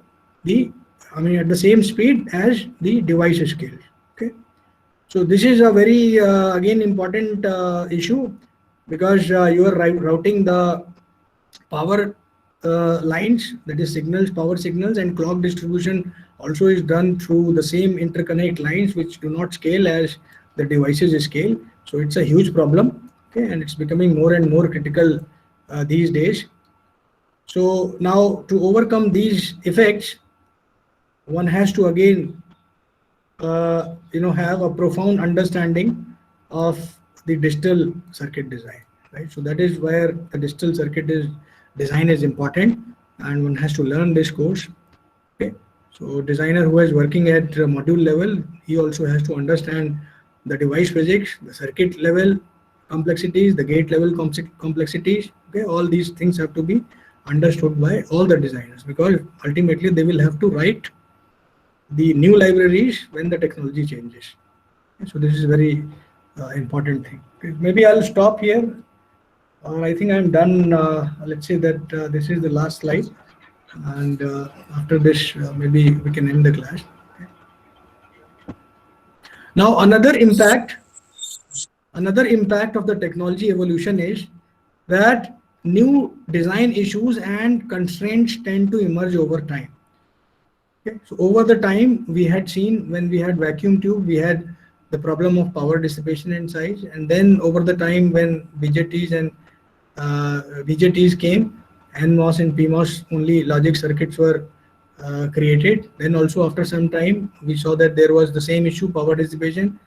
the, at the same speed as the device scales. Okay. So this is a very again important issue, because you are routing the power lines, that is signals, power signals, and clock distribution also is done through the same interconnect lines, which do not scale as the devices scale. So it's a huge problem, okay, and it's becoming more and more critical these days. So now to overcome these effects, one has to again have a profound understanding of the digital circuit design, right? So that is where the digital circuit design is important, and one has to learn this course. Okay, so designer who is working at module level, he also has to understand the device physics, the circuit level complexities, the gate level complexities. Okay, all these things have to be understood by all the designers, because ultimately they will have to write the new libraries when the technology changes. So this is very important thing. Okay, maybe I'll stop here. I think I'm done. Let's say that this is the last slide, and after this, maybe we can end the class. Okay. Now, another impact of the technology evolution is that new design issues and constraints tend to emerge over time. Okay. So over the time, we had seen when we had vacuum tube, we had the problem of power dissipation and size, and then over the time when BJTs and BJTs came, NMOS and PMOS only logic circuits were created. Then also after some time, we saw that there was the same issue, power dissipation.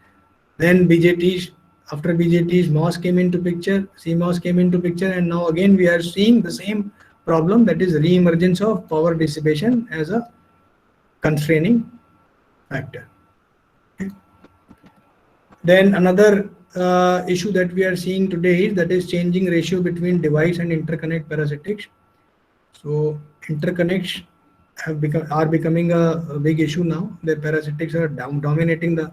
Then BJTs, after BJTs, MOS came into picture, CMOS came into picture, and now again we are seeing the same problem, that is re-emergence of power dissipation as a constraining factor. Okay. Then another issue that we are seeing today is that is changing ratio between device and interconnect parasitics. So interconnects are becoming a big issue now. The parasitics are dominating the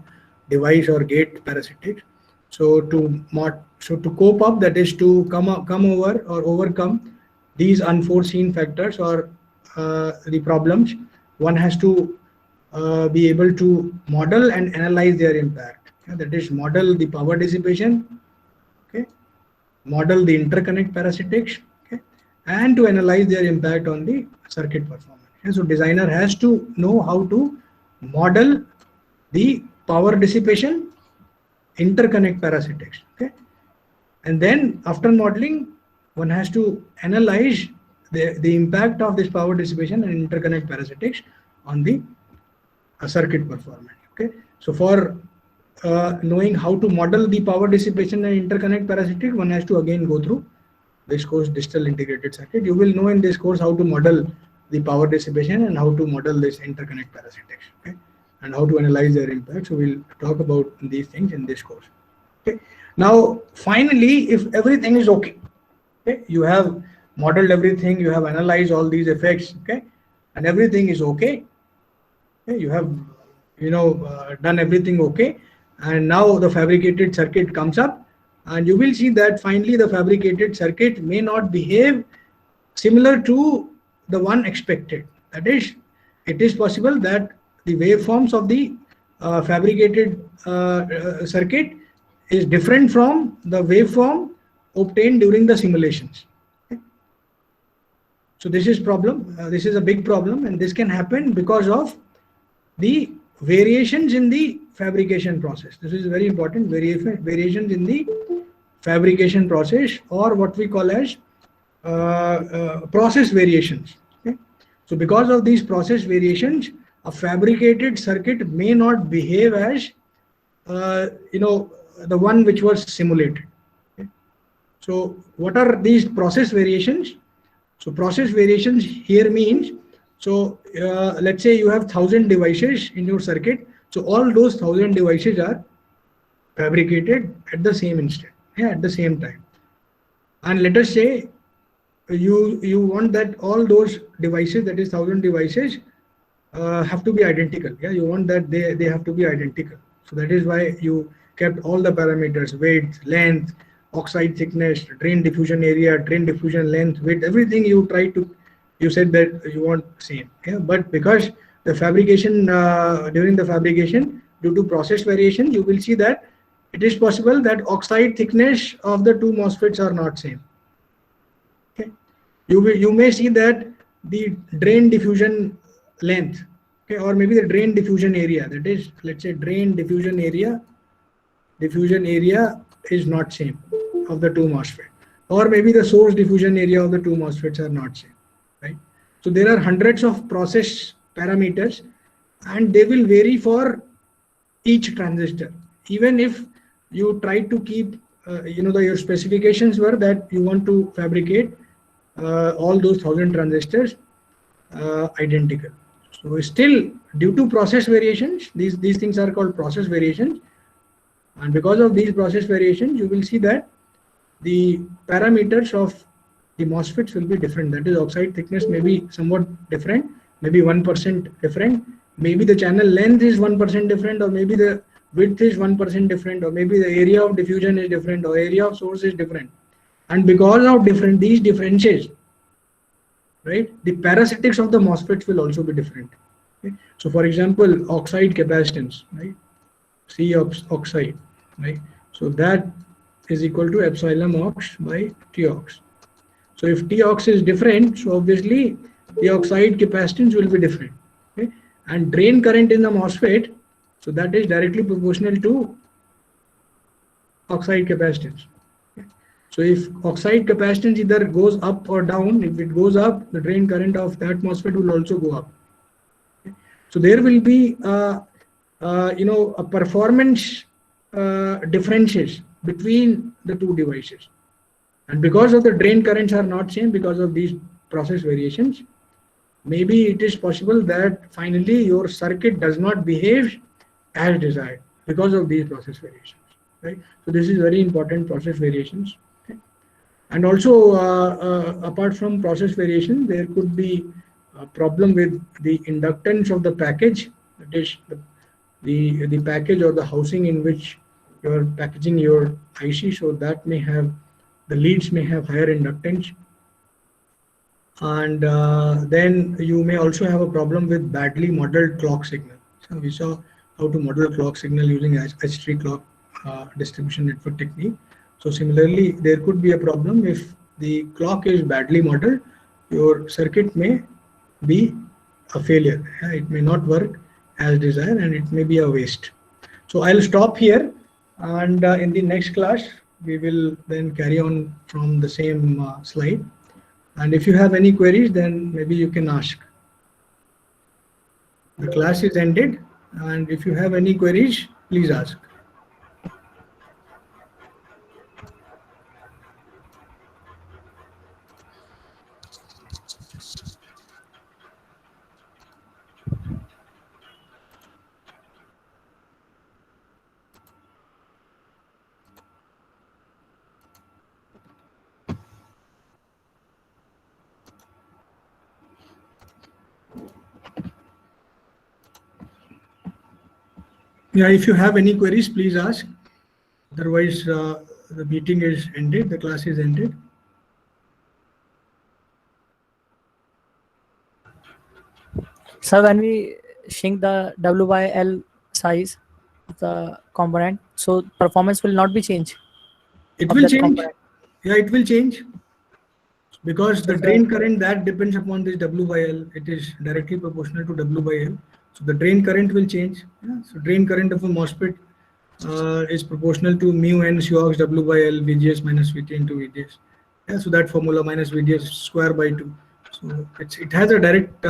device or gate parasitics. So to cope up, that is to come over or overcome these unforeseen factors or the problems, one has to be able to model and analyze their impact. Okay? That is, model the power dissipation, okay, model the interconnect parasitics, okay, and to analyze their impact on the circuit performance. And so designer has to know how to model the power dissipation, interconnect parasitics. Okay, and then after modeling, one has to analyze the impact of this power dissipation and interconnect parasitics on the circuit performance. Okay, so for knowing how to model the power dissipation and interconnect parasitic, one has to again go through this course, digital integrated circuit. You will know in this course how to model the power dissipation and how to model this interconnect parasitics, okay, and how to analyze their impact. So we'll talk about these things in this course. Okay. Now, finally, if everything is okay, okay, you have modeled everything, you have analyzed all these effects, okay, and everything is okay. Okay, you have done everything okay, and now the fabricated circuit comes up, and you will see that finally the fabricated circuit may not behave similar to the one expected. That is, it is possible that the waveforms of the fabricated circuit is different from the waveform obtained during the simulations. Okay. So this is problem. This is a big problem, and this can happen because of the variations in the fabrication process. This is very important. Variations in the fabrication process, or what we call as process variations. Okay? So because of these process variations, a fabricated circuit may not behave as the one which was simulated. Okay? So what are these process variations? So process variations here means, so let's say you have 1,000 devices in your circuit. So all those 1,000 devices are fabricated at the same instant, at the same time. And let us say you want that all those devices, that is 1,000 devices, have to be identical. Yeah, you want that they have to be identical. So that is why you kept all the parameters: width, length, oxide thickness, drain diffusion area, drain diffusion length, width, everything you try to. You said that you want same, yeah, but because the fabrication, during the fabrication, due to process variation, you will see that it is possible that oxide thickness of the two MOSFETs are not same. Okay, you may see that the drain diffusion length, okay, or maybe the drain diffusion area, that is, let's say drain diffusion area is not same of the two MOSFET, or maybe the source diffusion area of the two MOSFETs are not same. Right? So there are hundreds of process parameters, and they will vary for each transistor. Even if you try to keep, your specifications were that you want to fabricate all those 1,000 transistors identical. So still, due to process variations, these things are called process variations, and because of these process variations, you will see that the parameters of the MOSFETs will be different. That is, oxide thickness may be somewhat different, maybe 1% different, maybe the channel length is 1% different, or maybe the width is 1% different, or maybe the area of diffusion is different, or area of source is different. And because of these differences, right, the parasitics of the MOSFETs will also be different. Okay? So for example, oxide capacitance, right, C oxide, right, so that is equal to epsilon ox by T ox. So if T ox is different, so obviously the oxide capacitance will be different. Okay? And drain current in the MOSFET, so that is directly proportional to oxide capacitance. Okay? So if oxide capacitance either goes up or down, if it goes up, the drain current of that MOSFET will also go up. Okay? So there will be a performance differences between the two devices. And because of the drain currents are not same, because of these process variations, maybe it is possible that finally your circuit does not behave as desired because of these process variations. Right? So this is very important, process variations. Okay? And also, apart from process variation, there could be a problem with the inductance of the package. That is the package or the housing in which you are packaging your IC. So that may have, the leads may have higher inductance, and then you may also have a problem with badly modeled clock signal. So we saw how to model clock signal using H-tree clock distribution network technique. So similarly, there could be a problem if the clock is badly modeled. Your circuit may be a failure. It may not work as desired and it may be a waste. So I'll stop here, and in the next class we will then carry on from the same slide. And if you have any queries, then maybe you can ask. The class is ended, and if you have any queries, please ask. Yeah, if you have any queries, please ask. Otherwise, the meeting is ended, the class is ended. So when we shrink the W by L size of the component, so performance will not be changed. It Of will that change. component. Yeah, it will change. Because the So, drain current that depends upon this W by L, it is directly proportional to W by L. So the drain current will change. Yeah? So drain current of a MOSFET is proportional to mu n Cox W by L VGS minus VT into VDS. Yeah, so that formula minus VDS square by 2. So it has a direct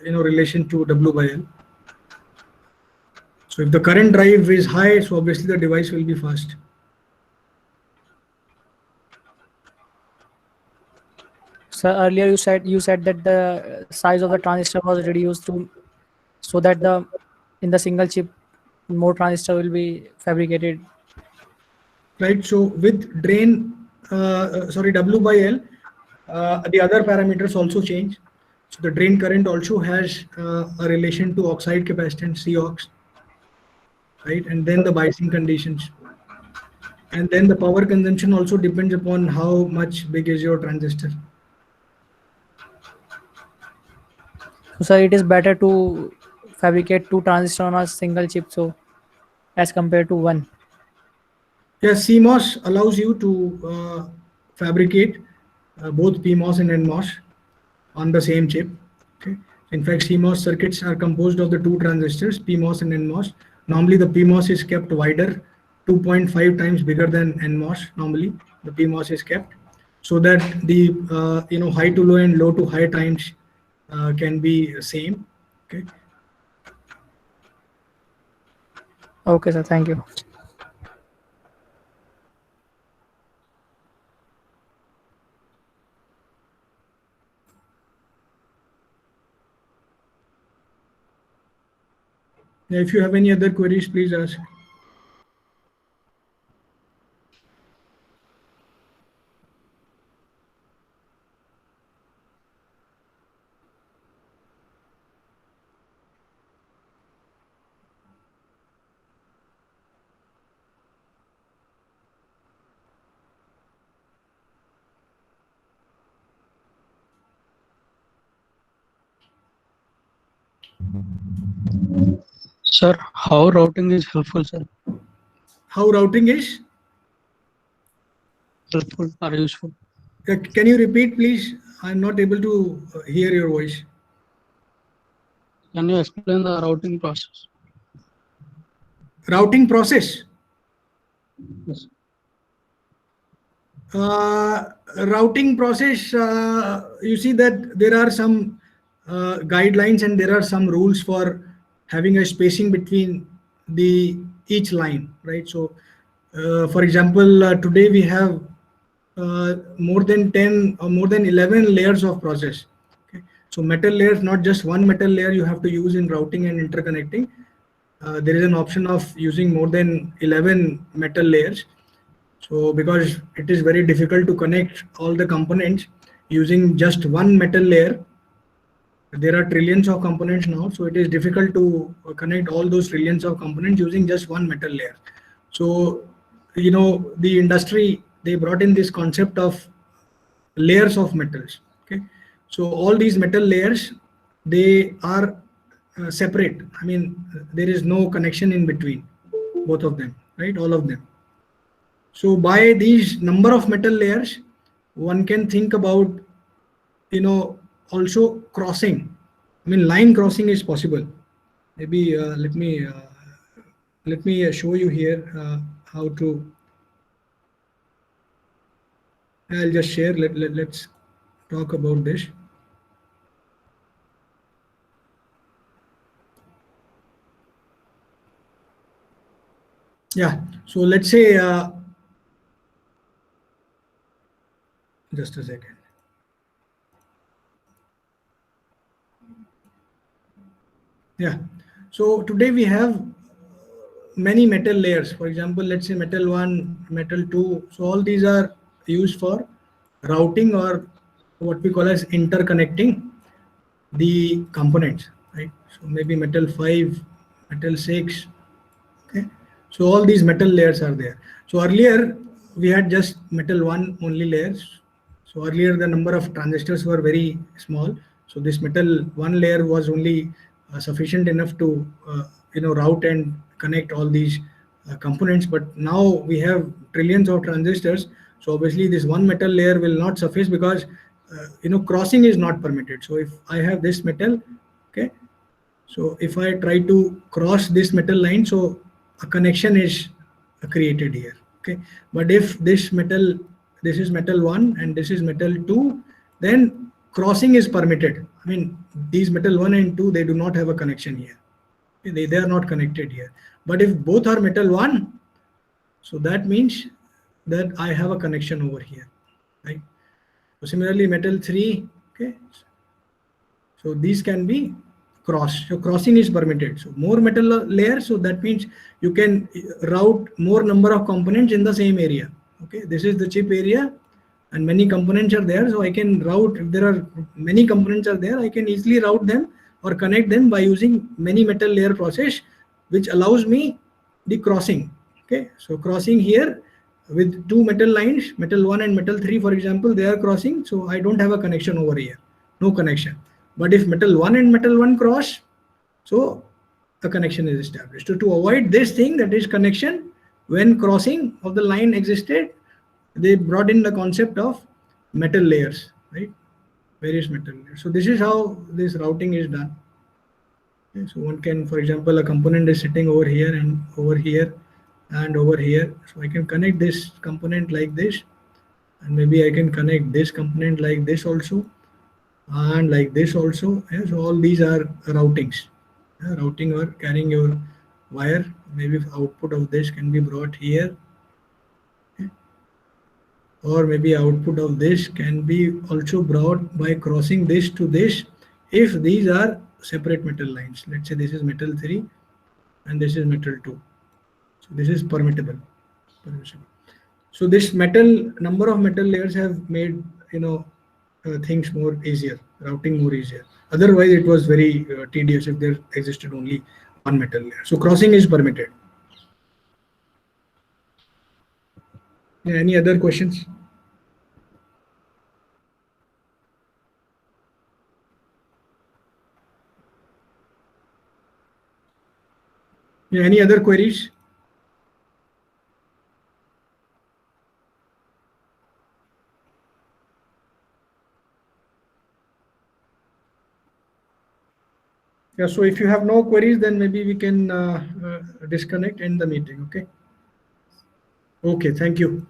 relation to W by L. So if the current drive is high, so obviously the device will be fast. so earlier you said that the size of the transistor was reduced to so that the in the single chip more transistor will be fabricated. Right, so with drain, W by L, the other parameters also change. So the drain current also has a relation to oxide capacitance Cox, right? And then the biasing conditions. And then the power consumption also depends upon how much big is your transistor. So it is better to fabricate two transistors on a single chip, so as compared to one. Yes, CMOS allows you to fabricate both PMOS and NMOS on the same chip. Okay. In fact, CMOS circuits are composed of the two transistors, PMOS and NMOS. Normally, the PMOS is kept wider, 2.5 times bigger than NMOS. Normally, the PMOS is kept so that the high to low and low to high times can be same. Okay. Okay, sir. Thank you. If you have any other queries, please ask. Sir, how routing is helpful, sir? How routing is? Helpful or useful? Can you repeat, please? I'm not able to hear your voice. Can you explain the routing process? Routing process. Yes. Routing process, you see that there are some guidelines and there are some rules for having a spacing between each line, right? So, for example, today we have more than 10 or more than 11 layers of process. Okay? So metal layers, not just one metal layer you have to use in routing and interconnecting. There is an option of using more than 11 metal layers. So because it is very difficult to connect all the components using just one metal layer, there are trillions of components now, so it is difficult to connect all those trillions of components using just one metal layer. So, the industry, they brought in this concept of layers of metals. Okay, so all these metal layers, they are separate. I mean, there is no connection in between both of them, right? All of them. So by these number of metal layers, one can think about, also crossing I mean, line crossing is possible. Maybe let me show you here how to. I'll just share. Let's talk about this. Yeah. So let's say just a second. Yeah. So today we have many metal layers. For example, let's say metal 1, metal 2. So all these are used for routing or what we call as interconnecting the components, right? So maybe metal 5, metal 6. Okay. So all these metal layers are there. So earlier we had just metal 1 only layers. So earlier the number of transistors were very small. So this metal 1 layer was only sufficient enough to route and connect all these components. But now we have trillions of transistors. So obviously this one metal layer will not suffice because crossing is not permitted. So if I have this metal, okay, so if I try to cross this metal line, so a connection is created here. Okay, but if this is metal 1 and this is metal 2, then crossing is permitted. I mean, these metal 1 and 2, they do not have a connection here. They are not connected here. But if both are metal 1, so that means that I have a connection over here, right? So similarly, metal 3, okay, so these can be crossed. So crossing is permitted. So more metal layers, so that means you can route more number of components in the same area. Okay, this is the chip area and many components are there. So I can route, if there are many components are there, I can easily route them or connect them by using many metal layer process, which allows me the crossing. Okay, so crossing here with two metal lines, metal 1 and metal 3, for example, they are crossing. So I don't have a connection over here, no connection. But if metal 1 and metal 1 cross, so a connection is established. So to avoid this thing, that is connection, when crossing of the line existed, they brought in the concept of metal layers, right? Various metal layers. So this is how this routing is done. Okay, so one can, for example, a component is sitting over here and over here and over here. So I can connect this component like this, and maybe I can connect this component like this also, and like this also. Yeah, so all these are routings. Yeah, routing or carrying your wire. Maybe output of this can be brought here, okay, or maybe output of this can be also brought by crossing this to this if these are separate metal lines. Let's say this is metal 3 and this is metal 2. So this is permissible. So this number of metal layers have made things more easier, routing more easier. Otherwise, it was very tedious if there existed only one metal layer. So crossing is permitted. Yeah, any other questions? Yeah, any other queries? Yeah, so if you have no queries, then maybe we can disconnect in the meeting, okay? Okay, thank you.